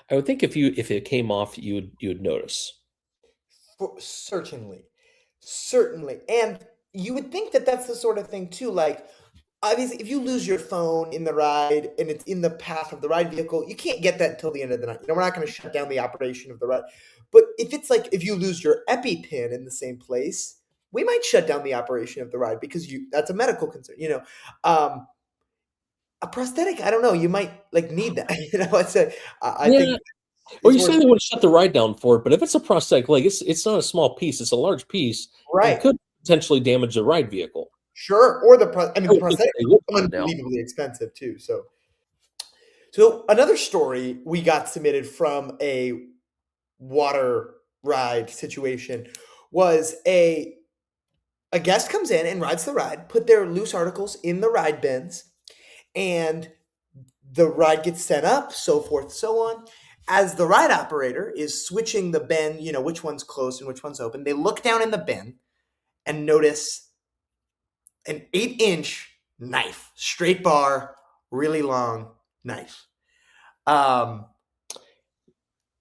I would think if it came off, you would notice. Certainly. Certainly. And you would think that that's the sort of thing too. Like, obviously, if you lose your phone in the ride and it's in the path of the ride vehicle, you can't get that until the end of the night. We're not going to shut down the operation of the ride. But if it's like if you lose your EpiPen in the same place, we might shut down the operation of the ride because you that's a medical concern. A prosthetic, I don't know, you might like need that. I Yeah. think Well, it's you more say they would shut the ride down for it, but if it's a prosthetic leg, it's not a small piece; it's a large piece, and right. could potentially damage the ride vehicle. Sure. Or I mean, I the would think that prosthetic they would is shut it down. unbelievably expensive too. So another story we got submitted from a water ride situation was a guest comes in and rides the ride, put their loose articles in the ride bins, and the ride gets set up, so forth, so on. As the ride operator is switching the bin, which one's closed and which one's open, they look down in the bin and notice an 8-inch knife, straight bar, really long knife. Um,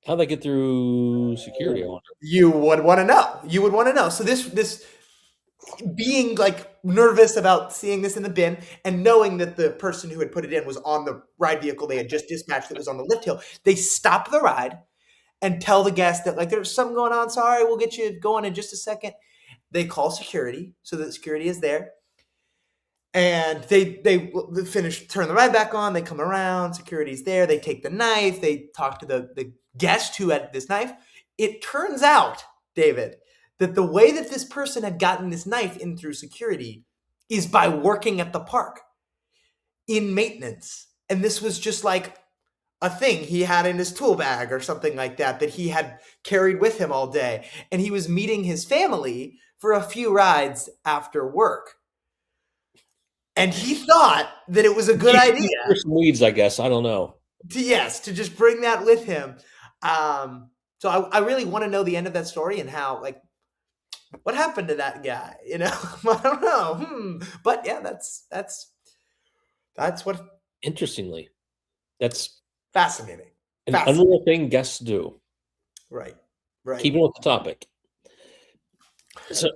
How'd they get through security? I wonder. you would want to know. You would want to know. So this being like nervous about seeing this in the bin and knowing that the person who had put it in was on the ride vehicle they had just dispatched that was on the lift hill, they stop the ride and tell the guest that like there's something going on. Sorry, we'll get you going in just a second. They call security so that security is there. And they finish, turn the ride back on. They come around, security's there. They take the knife. They talk to the guest who had this knife. It turns out, David, that the way that this person had gotten this knife in through security is by working at the park in maintenance. And this was just like a thing he had in his tool bag or something like that that he had carried with him all day. And he was meeting his family for a few rides after work. And he thought that it was a good idea Clear some weeds, I guess. I don't know. to just bring that with him. So I really want to know the end of that story and how like what happened to that guy. I don't know. But yeah, that's what Interestingly, that's fascinating. an Fascinating. unreal thing guests do. Right. Right. Keeping with the topic. So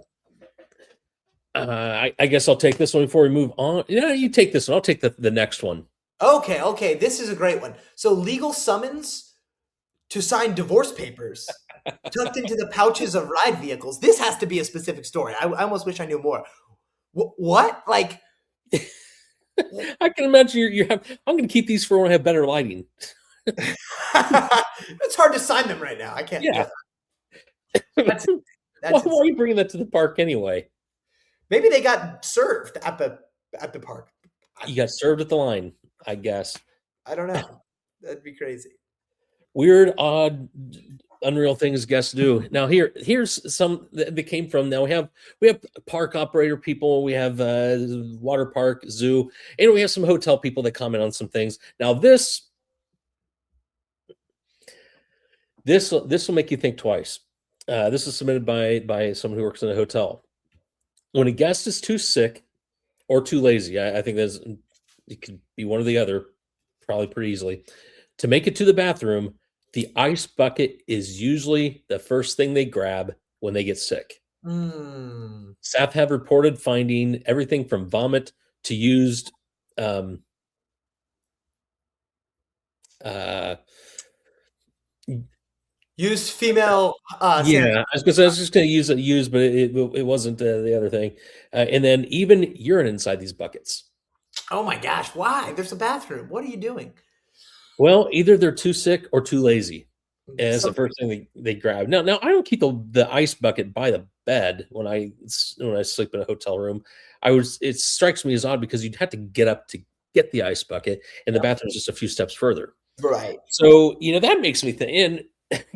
I guess I'll take this one before we move on. Yeah, you take this one. I'll take the next one. Okay. Okay. This is a great one. So legal summons to sign divorce papers tucked into the pouches of ride vehicles. This has to be a specific story. I almost wish I knew more. What? Like, I can imagine you have. I'm going to keep these for when I have better lighting. it's hard to sign them right now. I can't. Yeah. That's Why that's are you bringing that to the park anyway? maybe they got served at the park. You got served at the line, I guess. I don't know. That'd be crazy. Weird, odd, unreal things guests do. Now here's some that came from. Now we have park operator people, we have water park, zoo, and we have some hotel people that comment on some things. Now this will make you think twice. This is submitted by someone who works in a hotel. When a guest is too sick or too lazy, I think it could be one or the other, probably pretty easily, to make it to the bathroom. The ice bucket is usually the first thing they grab when they get sick. Mm. Staff have reported finding everything from vomit to used um, uh, Used female. yeah, I was just going to use, but it wasn't the other thing. And then even urine inside these buckets. Oh my gosh! Why? There's a bathroom. What are you doing? Well, either they're too sick or too lazy. As the Some, first thing they grab. Now I don't keep the ice bucket by the bed when I sleep in a hotel room. It strikes me as odd because you'd have to get up to get the ice bucket, and the bathroom's just a few steps further. right. So that makes me think, and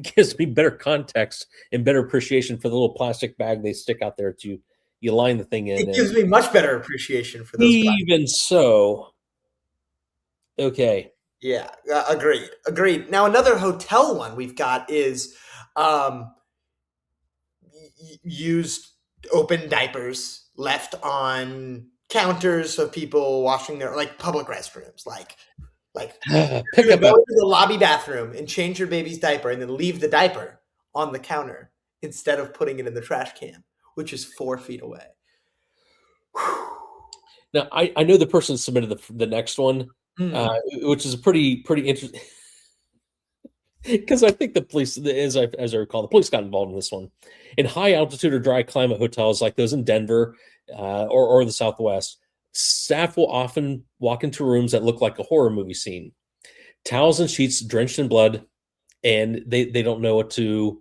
gives me better context and better appreciation for the little plastic bag they stick out there to you line the thing in. It And gives me much better appreciation for those black. even so, okay, Yeah, agreed. Agreed. Now another hotel one we've got is used open diapers left on counters of people washing their like public restrooms, like Pick you're up gonna go after. into the lobby bathroom and change your baby's diaper and then leave the diaper on the counter instead of putting it in the trash can, which is 4 feet away. Now, I know the person submitted the next one, Mm. which is a pretty interesting because I think the police, as I recall, the police got involved in this one. In high altitude or dry climate hotels like those in Denver or the Southwest, staff will often walk into rooms that look like a horror movie scene. Towels and sheets drenched in blood, and they don't know what to.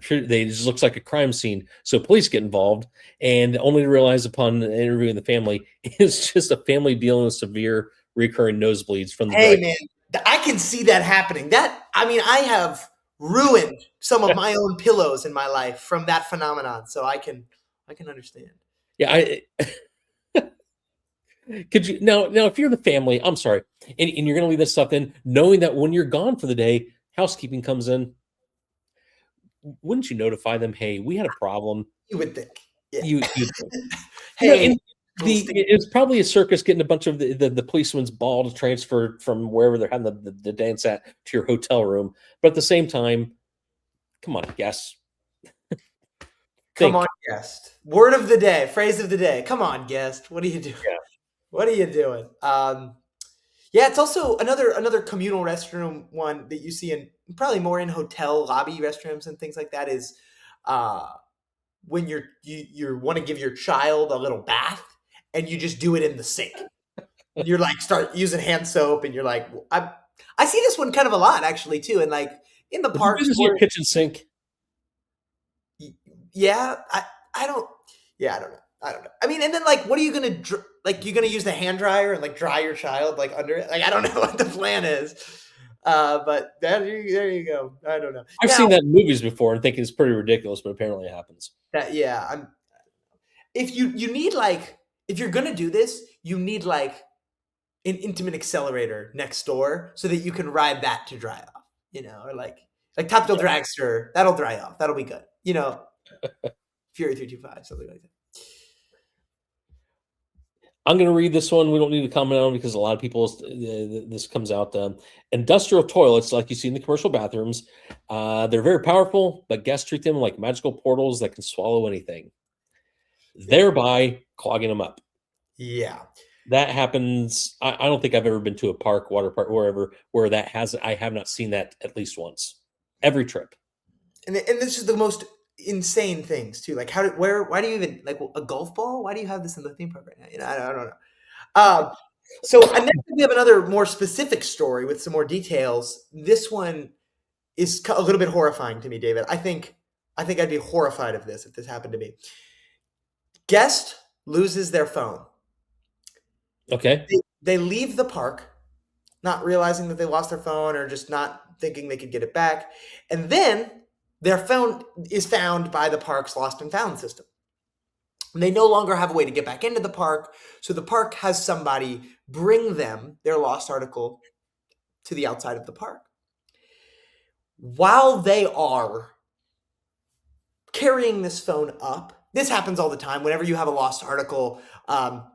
They just looks like a crime scene. So police get involved, and only to realize upon interviewing the family it's just a family dealing with severe recurring nosebleeds from the Hey dry. man, I can see that happening. That I mean, I have ruined some of my own pillows in my life from that phenomenon, so I can understand. Yeah, I could you now if you're the family, I'm sorry, and you're gonna leave this stuff in, knowing that when you're gone for the day, housekeeping comes in, wouldn't you notify them, hey, we had a problem? You would think, yeah. You Hey, and little stick. it's probably a circus getting a bunch of the policeman's ball to transfer from wherever they're having the dance at to your hotel room. But at the same time, come on, guess. Come on, Think. guest. Word of the day, phrase of the day. Come on, guest. What are you doing? Yeah. What are you doing? Yeah, it's also another communal restroom one that you see in probably more in hotel lobby restrooms and things like that is uh, when you want to give your child a little bath and you just do it in the sink. You're like start using hand soap and you're like I see this one kind of a lot actually too, and like in the Would you do parks this in your where kitchen sink? yeah, I don't yeah, I don't know. I mean, and then like what are you going to like you're going to use the hand dryer and like dry your child like under it? Like I don't know what the plan is. But there you go. I don't know. I've Now, seen that in movies before and think it's pretty ridiculous, but apparently it happens. that yeah, I'm if you need like if you're going to do this, you need like an intimate accelerator next door so that you can ride that to dry off, or like Top Fuel Yeah. Dragster, that'll dry off. That'll be good. Fury 325, something like that. I'm going to read this one. We don't need to comment on it because a lot of people, this comes out. Industrial toilets, like you see in the commercial bathrooms, they're very powerful, but guests treat them like magical portals that can swallow anything, Yeah. thereby clogging them up. Yeah. That happens. I don't think I've ever been to a park, water park, wherever, where that has. I have not seen that at least once. Every trip. And this is the most insane things too. Like why do you even like a golf ball? Why do you have this in the theme park right now? I don't know. So next we have another more specific story with some more details. This one is a little bit horrifying to me, David. I think I'd be horrified of this if this happened to me. Guest loses their phone. Okay. They leave the park, not realizing that they lost their phone or just not thinking they could get it back. And then their phone is found by the park's lost and found system. And they no longer have a way to get back into the park. So the park has somebody bring them their lost article to the outside of the park. While they are carrying this phone up, this happens all the time. Whenever you have a lost article,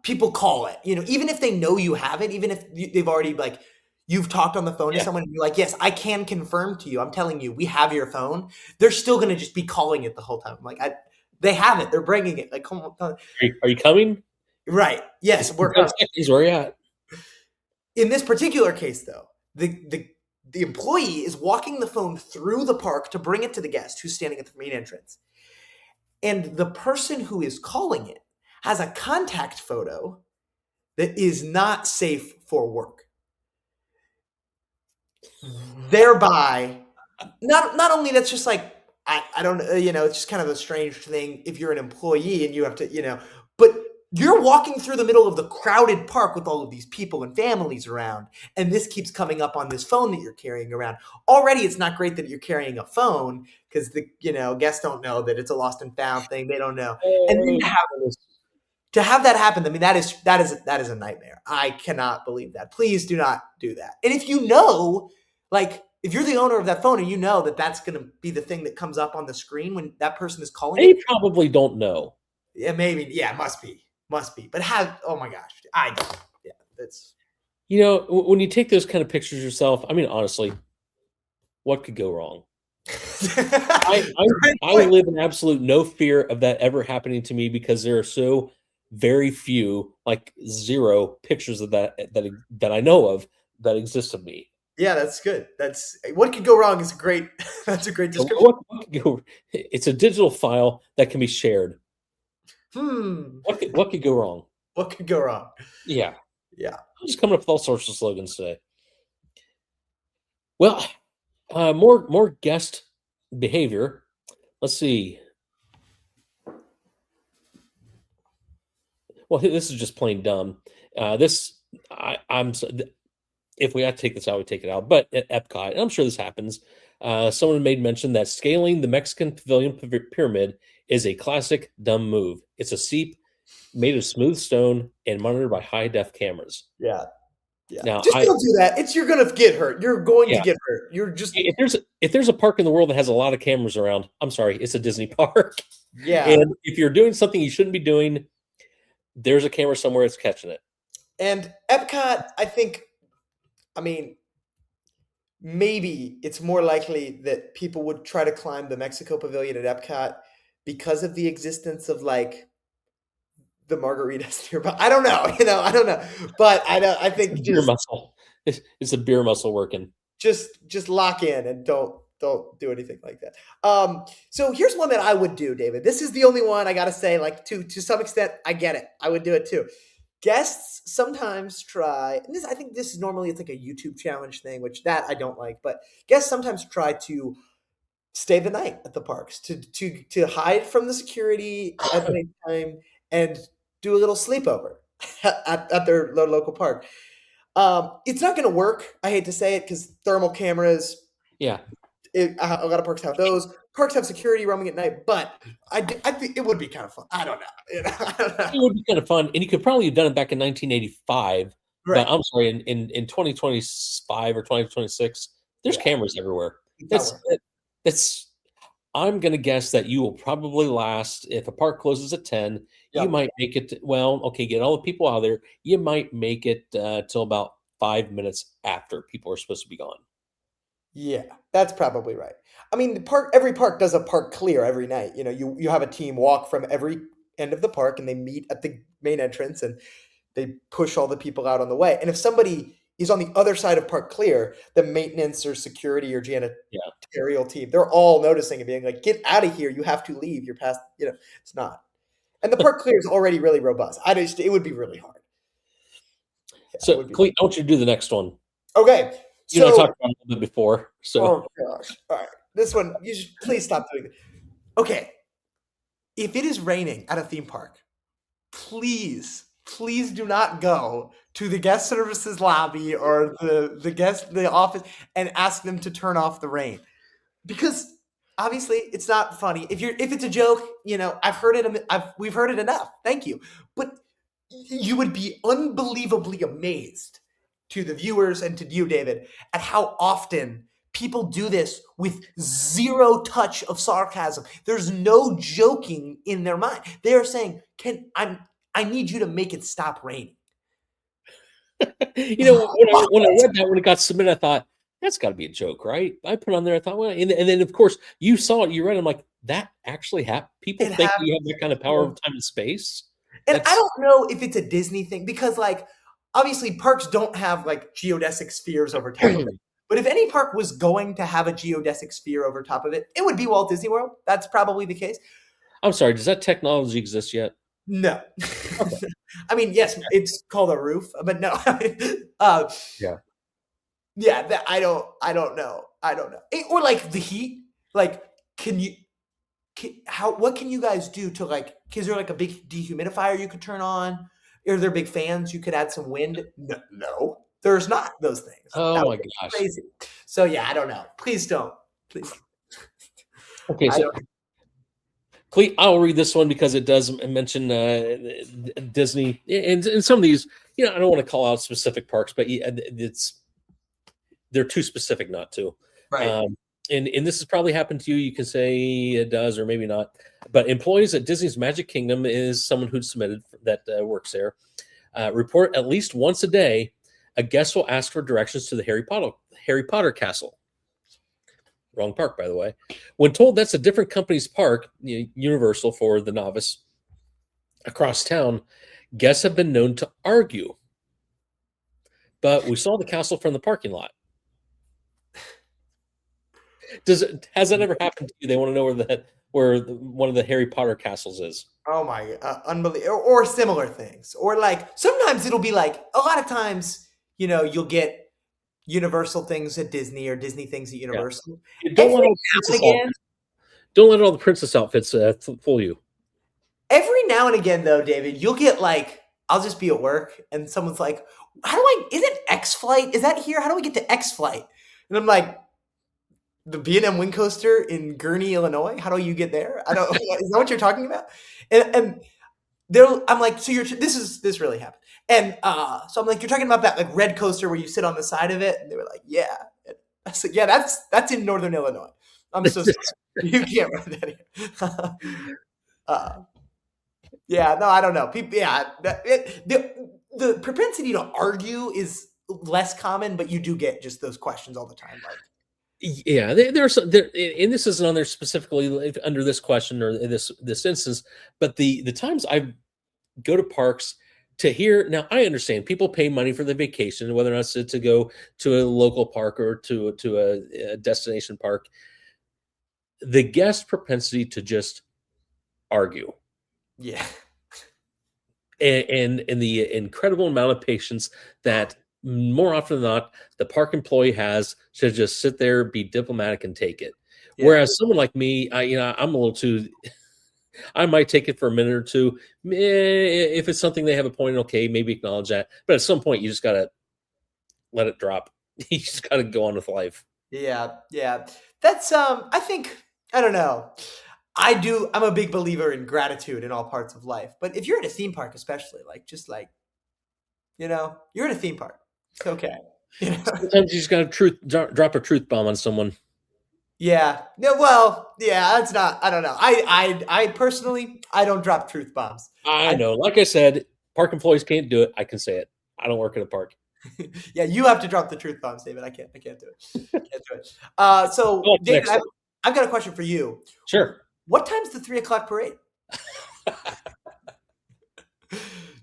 people call it. Even if they know you have it, even if they've already like you've talked on the phone to Yeah. someone and you're like, yes, I can confirm to you. I'm telling you, we have your phone. They're still going to just be calling it the whole time. Like, they have it. They're bringing it. Like, come on. Are you coming? Right. Yes, It's been we're 10 coming. seconds. Where you at? In this particular case, though, the employee is walking the phone through the park to bring it to the guest who's standing at the main entrance. And the person who is calling it has a contact photo that is not safe for work. Thereby, not only that's just like I don't it's just kind of a strange thing if you're an employee and you have to but you're walking through the middle of the crowded park with all of these people and families around, and this keeps coming up on this phone that you're carrying around. Already, it's not great that you're carrying a phone because the guests don't know that it's a lost and found thing. They don't know, and then Oh, to have that happen, I mean, that is a nightmare. I cannot believe that. Please do not do that. And if like, if you're the owner of that phone and you know that that's going to be the thing that comes up on the screen when that person is calling they it, probably don't know. Yeah, maybe. Yeah, must be. But how? Oh my gosh, I don't. Yeah, that's When you take those kind of pictures yourself, I mean, honestly, what could go wrong? I I great I point. live in absolute no fear of that ever happening to me because there are so very few, like 0 pictures of that I know of that exist of me. Yeah, that's good. That's what could go wrong is a great. That's a great So description. what could go it's a digital file that can be shared. Hmm. What could go wrong? What could go wrong? Yeah. Yeah. I'm just coming up with all sorts of slogans today. Well, more guest behavior. Let's see. Well, this is just plain dumb. This I'm if we had to take this out, we take it out. But at Epcot, and I'm sure this happens. Someone made mention that scaling the Mexican Pavilion pyramid is a classic dumb move. It's a seep made of smooth stone and monitored by high def cameras. Yeah. Yeah. Now, Just don't do that. You're gonna get hurt. You're going to yeah, get hurt. You're just if there's a park in the world that has a lot of cameras around, I'm sorry, it's a Disney park. yeah. And if you're doing something you shouldn't be doing, there's a camera somewhere that's catching it. And Epcot, I think, I mean, maybe it's more likely that people would try to climb the Mexico Pavilion at Epcot because of the existence of like the margaritas nearby. I don't know, I don't know. But I don't I It's a think beer muscle. It's a beer muscle working. just lock in and don't do anything like that. So here's one that I would do, David. This is the only one I gotta say, like to some extent, I get it. I would do it too. Guests sometimes try, and this I think this is normally it's like a YouTube challenge thing, which that I don't like, but guests sometimes try to stay the night at the parks to hide from the security at nighttime and do a little sleepover at their local park. It's not going to work. I hate to say it because thermal cameras. Yeah. A lot of parks have those. Parks have security roaming at night, but I think it would be kind of fun. I don't know. I don't know. It would be kind of fun, and you could probably have done it back in 1985. But Right. I'm sorry, in 2025 or 2026, there's Yeah. cameras everywhere. It's not That's worth that's. I'm gonna guess that you will probably last if a park closes at 10. it. You Yep. might make it. Well, okay, get all the people out of there. You might make it till about 5 minutes after people are supposed to be gone. Yeah, that's probably right. I mean, every park does a park clear every night. You have a team walk from every end of the park and they meet at the main entrance and they push all the people out on the way. And if somebody is on the other side of park clear, the maintenance or security or Yeah. janitorial team, they're all noticing and being like, "Get out of here. You have to leave. You're past, it's not." And the park clear is already really robust. It would be really hard. Yeah, it So, would be. Clete, I want you to do the next one. Okay. I So, talked about it a little bit before. So, oh gosh. All right. This one, you should please stop doing it. Okay. If it is raining at a theme park, please do not go to the guest services lobby or the office and ask them to turn off the rain because obviously it's not funny. If it's a joke, I've heard it. We've heard it enough. Thank you, but you would be unbelievably amazed to the viewers and to you, David, at how often people do this with zero touch of sarcasm. There's no joking in their mind. They are saying, I need you to make it stop raining." when I read that when it got submitted, I thought that's got to be a joke, right? I put on there, I thought, well, and then of course you saw it, you read, it, I'm like, that actually happened. People It think you have happens. that kind of power of time and space. And I That's don't know if it's a Disney thing because, like, obviously parks don't have like geodesic spheres over top of it. But if any park was going to have a geodesic sphere over top of it, it would be Walt Disney World. That's probably the case. I'm sorry, does that technology exist yet? No. Okay. I mean, yes, it's called a roof, but no. Yeah. Yeah, I don't know. I don't know. Or like the heat. Like, can you what can you guys do to like is there like a big dehumidifier you could turn on? Are there big fans you could add some wind? No, there's not those things. Oh That my would be gosh. crazy. So yeah, I don't know. Please don't. Please. Okay, I so don't. Clete, I'll read this one because it does mention Disney and some of these. I don't want to call out specific parks, but they're too specific not to. Right. Um, and this has probably happened to you. You can say it does or maybe not. But employees at Disney's Magic Kingdom is someone who submitted that works there. Report at least once a day, a guest will ask for directions to the Harry Potter castle. Wrong park, by the way. When told that's a different company's park, Universal for the novice across town, guests have been known to argue. But we saw the castle from the parking lot. Has that ever happened to you? They want to know where one of the Harry Potter castles is. Oh my, unbelievable. Or similar things. Or like sometimes it'll be like a lot of times, you'll get Universal things at Disney or Disney things at Yeah. Universal. Don't let Every all the now princess and again, outfits. Don't let all the princess outfits fool you. every now and again though, David, you'll get like I'll just be at work and someone's like, is it X Flight? Is that here? How do we get to X Flight? And I'm like, the B&M Wing Coaster in Gurnee, Illinois. How do you get there? I don't. Is that what you're talking about? And I'm like, so this really happened. And so I'm like, you're talking about that like red coaster where you sit on the side of it? And they were like, yeah. And I said, yeah, that's in Northern Illinois. I'm so sorry. You can't run that here. Yeah, no, I don't know. People, yeah, the propensity to argue is less common, but you do get just those questions all the time. Like, Yeah, and this isn't on there specifically under this question or this instance, but the times I go to parks to hear. Now I understand people pay money for the vacation, whether or not it's to go to a local park or to a destination park. The guest propensity to just argue, yeah, and the incredible amount of patience that more often than not the park employee has to just sit there, be diplomatic, and take it. yeah, Whereas someone like me, I'm a little too. I might take it for a minute or two. If it's something they have a point, okay, maybe acknowledge that. But at some point, you just gotta let it drop. You just gotta go on with life. yeah. That's I think I don't know. I'm a big believer in gratitude in all parts of life. But if you're at a theme park, especially, like just like you're at a theme park. It's okay. Sometimes you just gotta drop a truth bomb on someone. Yeah. No, well, yeah, that's not I don't know. I personally I don't drop truth bombs. I I know. Like I said, park employees can't do it. I can say it. I don't work at a park. yeah, you have to drop the truth bombs, David. I can't do it. Can't do it. So Well, David, next time. I've got a question for you. Sure. What time's the 3 o'clock parade?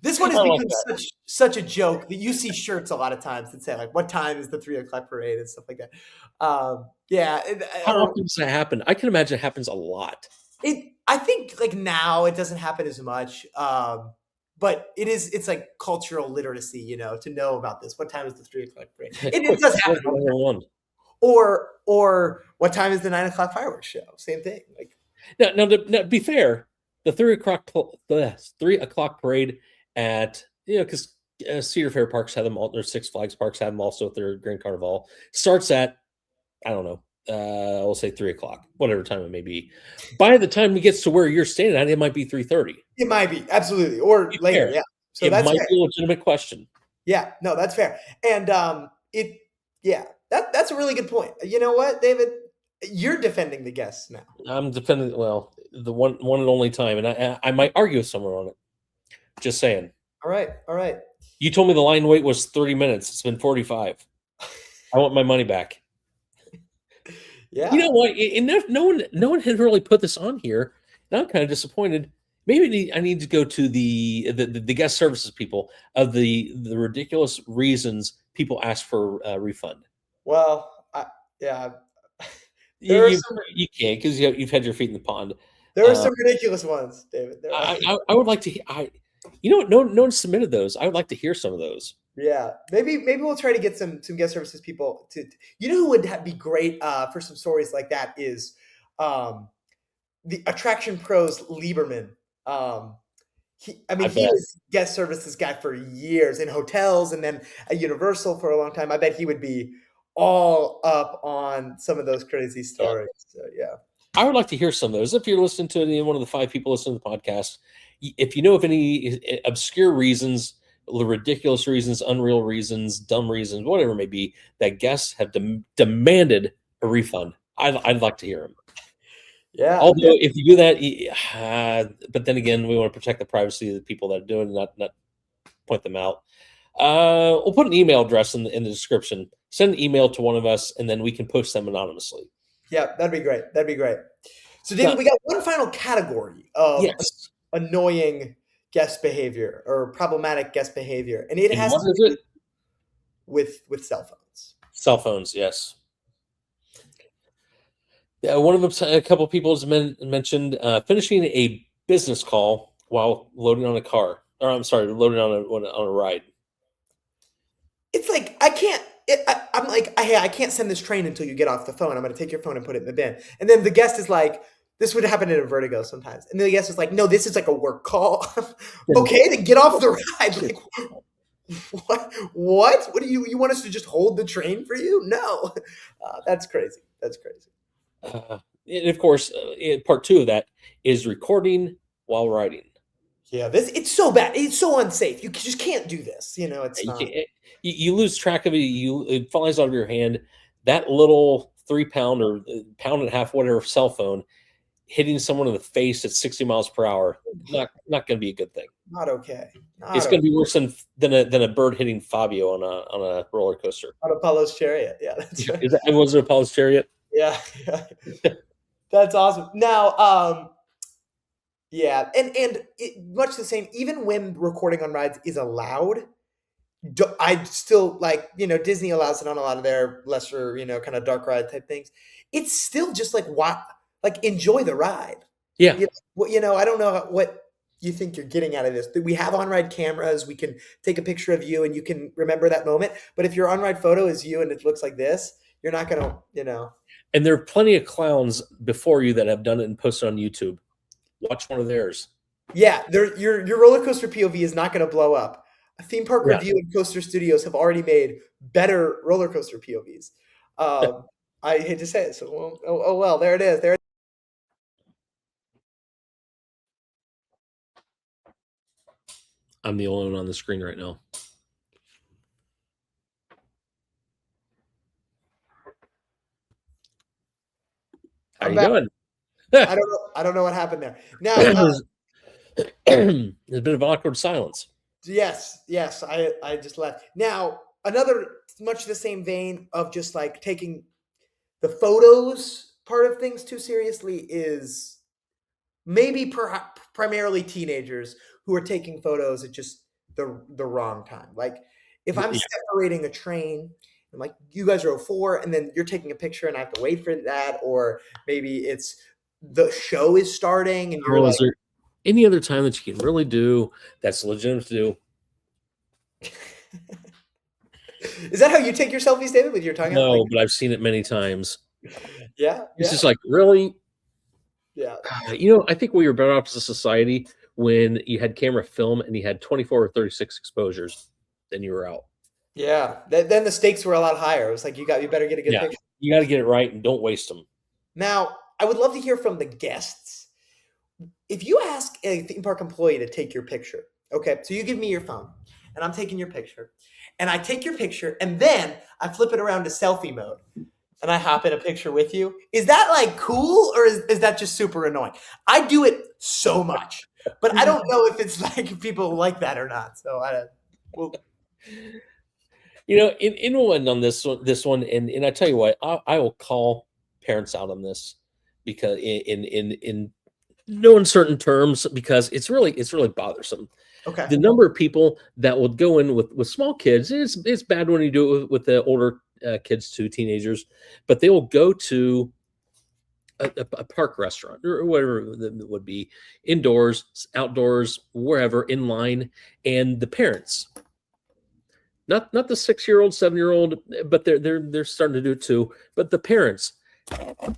This one I has like become that. such a joke that you see shirts a lot of times that say like, "What time is the 3 o'clock parade?" and stuff like that. Yeah, How often does that happen? I can imagine it happens a lot. I think like now it doesn't happen as much, but it's like cultural literacy, to know about this. What time is the 3 o'clock parade? It does happen all the time. 101. Or what time is the 9 o'clock fireworks show? Same thing. Like Now, to be fair, the 3 o'clock parade at because Cedar Fair parks have them all, or Six Flags parks have them also at their Grand Carnival starts at I don't know, we'll say 3 o'clock, whatever time it may be. By the time it gets to where you're standing at, it might be 3:30. it might be absolutely or Be later. fair, Yeah. So it that's might fair. be a legitimate question. Yeah. No, that's fair. And it yeah, that's a really good point. You know what, David? You're defending the guests now. I'm defending well the one and only time, and I might argue with someone on it. Just saying. All right. All right. You told me the line wait was 30 minutes. It's been 45. I want my money back. You Yeah. know what? And no one had really put this on here, and I'm kind of disappointed. Maybe I need to go to the guest services people of the ridiculous reasons people ask for a refund. Well, yeah. You There are you, some you can't because you've had your feet in the pond. there are Uh, some ridiculous ones, David. There are. I would like to. You know what? No one submitted those. I would like to hear some of those. Yeah, maybe we'll try to get some guest services people to. You know who would be great for some stories like that is um, the attraction pros Lieberman. Um, I he bet. was guest services guy for years in hotels and then at Universal for a long time. I bet he would be all up on some of those crazy Yeah. stories. So yeah. I would like to hear some of those. If you're listening to any one of the 5 people listening to the podcast, if you know of any obscure reasons, ridiculous reasons, unreal reasons, dumb reasons, whatever it may be, that guests have demanded a refund, I'd like to hear them. Yeah, yeah, Although if you do that, but then again, we want to protect the privacy of the people that are doing it, not point them out. We'll put an email address in the description. Send an email to one of us, and then we can post them anonymously. yeah. That'd be great. That'd be great. So, Now, David, we got one final category of yes, annoying guest behavior or problematic guest behavior, and it and has what to is do it? with cell phones. Cell phones. Yes. Yeah, one of them. A couple of people has mentioned finishing a business call while loading on a car, or I'm sorry, loading on a ride. It's like I can't. I'm like, hey, I can't send this train until you get off the phone. I'm going to take your phone and put it in the bin. And then the guest is like, this would happen in a Vertigo sometimes. And then the guest is like, no, this is like a work call. Then Okay, then get off the ride. Like, what? What do you want us to just hold the train for you? No, that's crazy. That's crazy. and of course, part two of that is recording while riding. Yeah, this it's so bad. It's so unsafe. You just can't do this. You know, it's You, not. can't, you lose track of it. It flies out of your hand. That little 3 pound or pound and a half, whatever cell phone hitting someone in the face at 60 miles per hour, not going to be a good thing. Not okay. It's Not going okay. to be worse than a bird hitting Fabio on a roller coaster. Not Apollo's chariot. Yeah, that's right. Is that was it Apollo's chariot? Yeah, yeah. That's awesome. Now, yeah, and much the same. Even when recording on rides is allowed, I still like Disney allows it on a lot of their lesser kind of dark ride type things. It's still just like what like enjoy the ride. Yeah, I don't know what you think you're getting out of this. We have on ride cameras. We can take a picture of you and you can remember that moment. But if your on ride photo is you and it looks like this, you're not gonna. and there are plenty of clowns before you that have done it and posted on YouTube. Watch one of theirs. Yeah, your roller coaster POV is not going to blow up. A theme park Yeah, review and coaster studios have already made better roller coaster POVs. I hate to say it, so oh well, there it is. There. I'm the only one on the screen right now. How I'm you back. doing? I don't know. I don't know what happened there. Now, There's a bit of awkward silence. yes, yes, I just left. Now, another much the same vein of just like taking the photos part of things too seriously is maybe perhaps primarily teenagers who are taking photos at just the wrong time. Like if I'm Yeah, separating a train, I'm like, you guys are 04, and then you're taking a picture and I have to wait for that, or maybe it's the show is starting and you're Carl, is like, there any other time that you can really do that's legitimate to do? is that how you take your selfies, David, with your tongue out? Like, No, but I've seen it many times. yeah, It's yeah, just like, really? yeah, I think we were better off as a society when you had camera film and you had 24 or 36 exposures, then you were out. yeah. Then the stakes were a lot higher. It was like you better get a good Yeah. picture. You got to get it right and don't waste them. Now, I would love to hear from the guests. If you ask a theme park employee to take your picture, okay, so you give me your phone and I'm taking your picture, and I take your picture and then I flip it around to selfie mode and I hop in a picture with you. Is that like cool or is that just super annoying? I do it so much, but I don't know if it's like people like that or not. So well, In one on this one, and I tell you what, I will call parents out on this because in no uncertain terms, because it's really bothersome. okay. The number of people that would go in with small kids, it's bad when you do it with the older kids too, teenagers, but they will go to a park restaurant or whatever it would be, indoors, outdoors, wherever, in line, and the parents, not the 6-year-old, 7-year-old, but they're starting to do it too. But the parents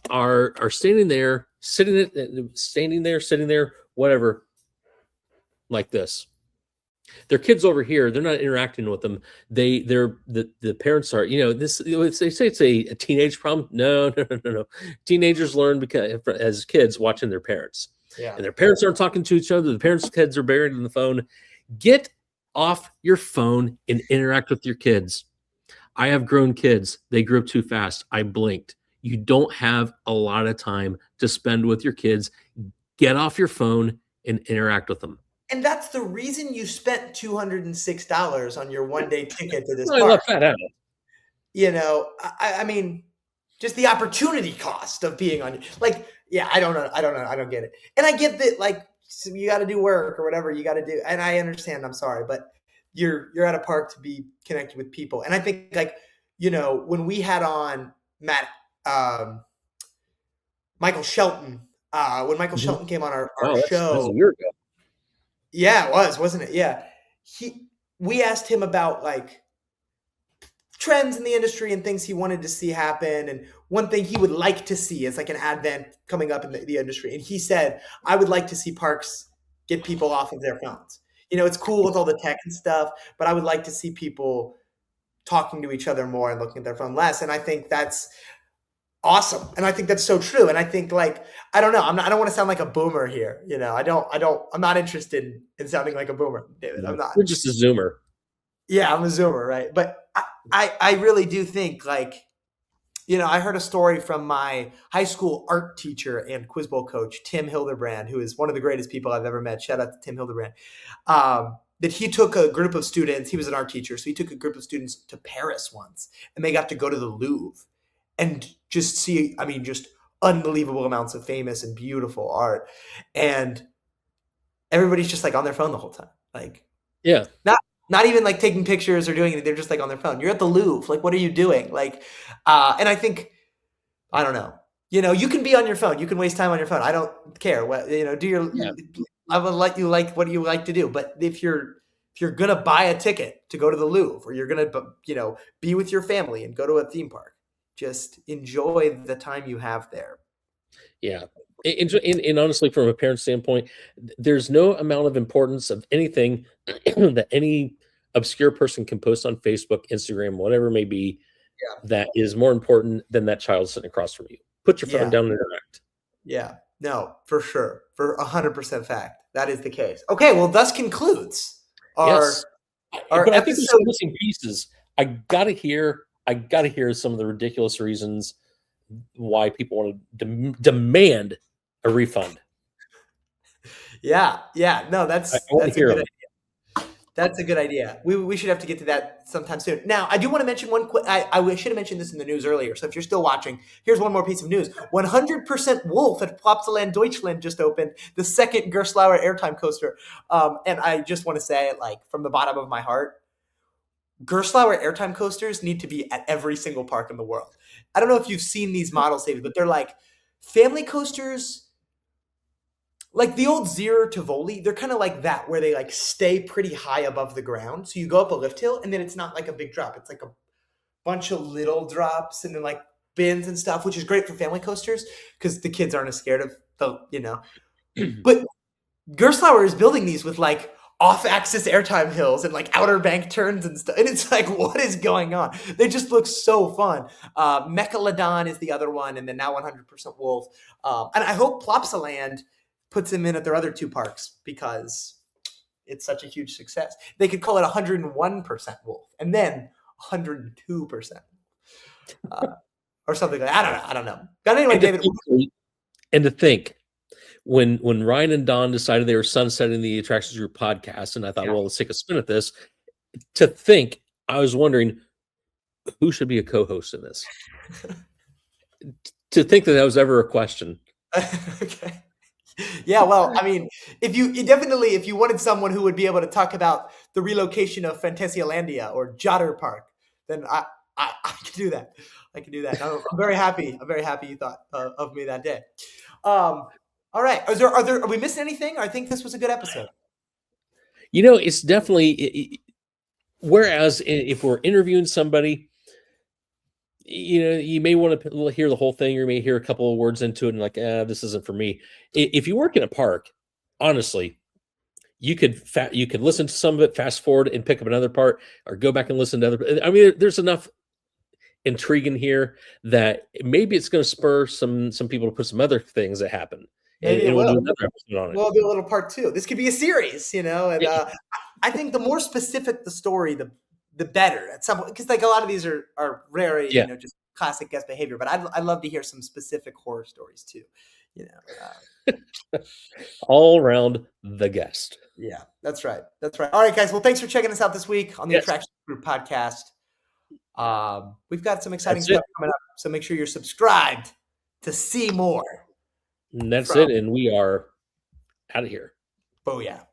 are standing there, sitting there, whatever, like this. Their kids over here, they're not interacting with them. The parents are, this. They say it's a teenage problem. No, no, no, no, no. Teenagers learn because as kids watching their parents, Yeah. and their parents aren't talking to each other. The parents' kids are buried in the phone. Get off your phone and interact with your kids. I have grown kids. They grew up too fast. I blinked. you don't have a lot of time to spend with your kids. Get off your phone and interact with them. And that's the reason you spent $206 on your one-day ticket to this Well, I park. left that out. I mean, just the opportunity cost of being on, like, yeah, I don't know. I don't get it. And I get that, like, so you got to do work or whatever you got to do. And I understand, I'm sorry, but you're at a park to be connected with people. And I think, like, when we had on Matt, um, Michael Shelton, when Michael Mhm. Shelton came on our Wow, that's a show, year ago. yeah, it was, wasn't it? Yeah. We asked him about, like, trends in the industry and things he wanted to see happen. And one thing he would like to see is like an advent coming up in the industry. And he said, I would like to see parks get people off of their phones. It's cool with all the tech and stuff, but I would like to see people talking to each other more and looking at their phone less. And I think that's awesome. And I think that's so true. And I think, like, I don't know, I don't want to sound like a boomer here. I'm not interested in sounding like a boomer, David. I'm No, not. you're just a zoomer. Yeah, I'm a zoomer, right? But I really do think, like, I heard a story from my high school art teacher and quiz bowl coach, Tim Hildebrand, who is one of the greatest people I've ever met. Shout out to Tim Hildebrand. That he took a group of students. He was an art teacher, so he took a group of students to Paris once, and they got to go to the Louvre and just see, I mean, just unbelievable amounts of famous and beautiful art. And everybody's just like on their phone the whole time, like, Yeah. not even like taking pictures or doing anything. They're just like on their phone. You're at the Louvre. Like, what are you doing? Like, and I think, I don't know. You can be on your phone. You can waste time on your phone. I don't care. What, do your. Yeah. I will let you like what you like to do. But if you're gonna buy a ticket to go to the Louvre, or you're gonna be with your family and go to a theme park, just enjoy the time you have there. Yeah. And honestly, from a parent standpoint, there's no amount of importance of anything that any obscure person can post on Facebook, Instagram, whatever it may be, Yeah. that is more important than that child sitting across from you. Put your phone Yeah. down and interact. Yeah. No, for sure. For 100% fact. That is the case. Okay, well, thus concludes Yes. our our But I think there's episode. some missing pieces. I gotta hear some of the ridiculous reasons why people want to demand a refund. Yeah, yeah. No, I that's want to that's a hear good them. that's a good idea. We should have to get to that sometime soon. Now, I do want to mention one quick. I should have mentioned this in the news earlier. So if you're still watching, here's one more piece of news. 100% Wolf at Plopsaland Deutschland just opened, the second Gerstlauer airtime coaster. And I just want to say, like, from the bottom of my heart, Gerstlauer airtime coasters need to be at every single park in the world. I don't know if you've seen these models, David, but they're like family coasters, like the old Zero Tivoli. They're kind of like that, where they like stay pretty high above the ground. So you go up a lift hill, and then it's not like a big drop. It's like a bunch of little drops, and then like bins and stuff, which is great for family coasters because the kids aren't as scared of the. But Gerstlauer is building these with like off-axis airtime hills and like outer bank turns and stuff. And it's like, what is going on? They just look so fun. Mechalodon is the other one, and then now 100% Wolf. And I hope Plopsaland puts them in at their other two parks because it's such a huge success. They could call it 101% Wolf and then 102%. Or something like that. I don't know. But anyway, And to David. think, and to think when Ryan and Don decided they were sunsetting the Attractions Group podcast, and I thought, Yeah. well, let's take a spin at this. To think, I was wondering who should be a co-host in this. To think that was ever a question. Okay. Yeah, well, I mean, if you wanted someone who would be able to talk about the relocation of Fantasialandia or Jotter Park, then I could do that. I can do that. I'm very happy. I'm very happy you thought of me that day. All right. Are we missing anything? I think this was a good episode. It's definitely. Whereas if we're interviewing somebody, you may want to hear the whole thing, or you may hear a couple of words into it and like, this isn't for me. If you work in a park, honestly, you could listen to some of it, fast forward and pick up another part, or go back and listen to other. I mean, there's enough intrigue in here that maybe it's going to spur some people to put some other things that happen. Maybe And it we'll do will. another episode on it. We'll do a little part two. This could be a series, and I think the more specific the story, the better. At some point, because like a lot of these are rare, Yeah. just classic guest behavior. But I'd love to hear some specific horror stories too. You know, All around the guest. yeah, that's right. That's right. All right, guys. Well, thanks for checking us out this week on the Yes, Attraction Group podcast. We've got some exciting that's it. stuff coming up, so make sure you're subscribed to see more And that's from it. And we are out of here. Booyah.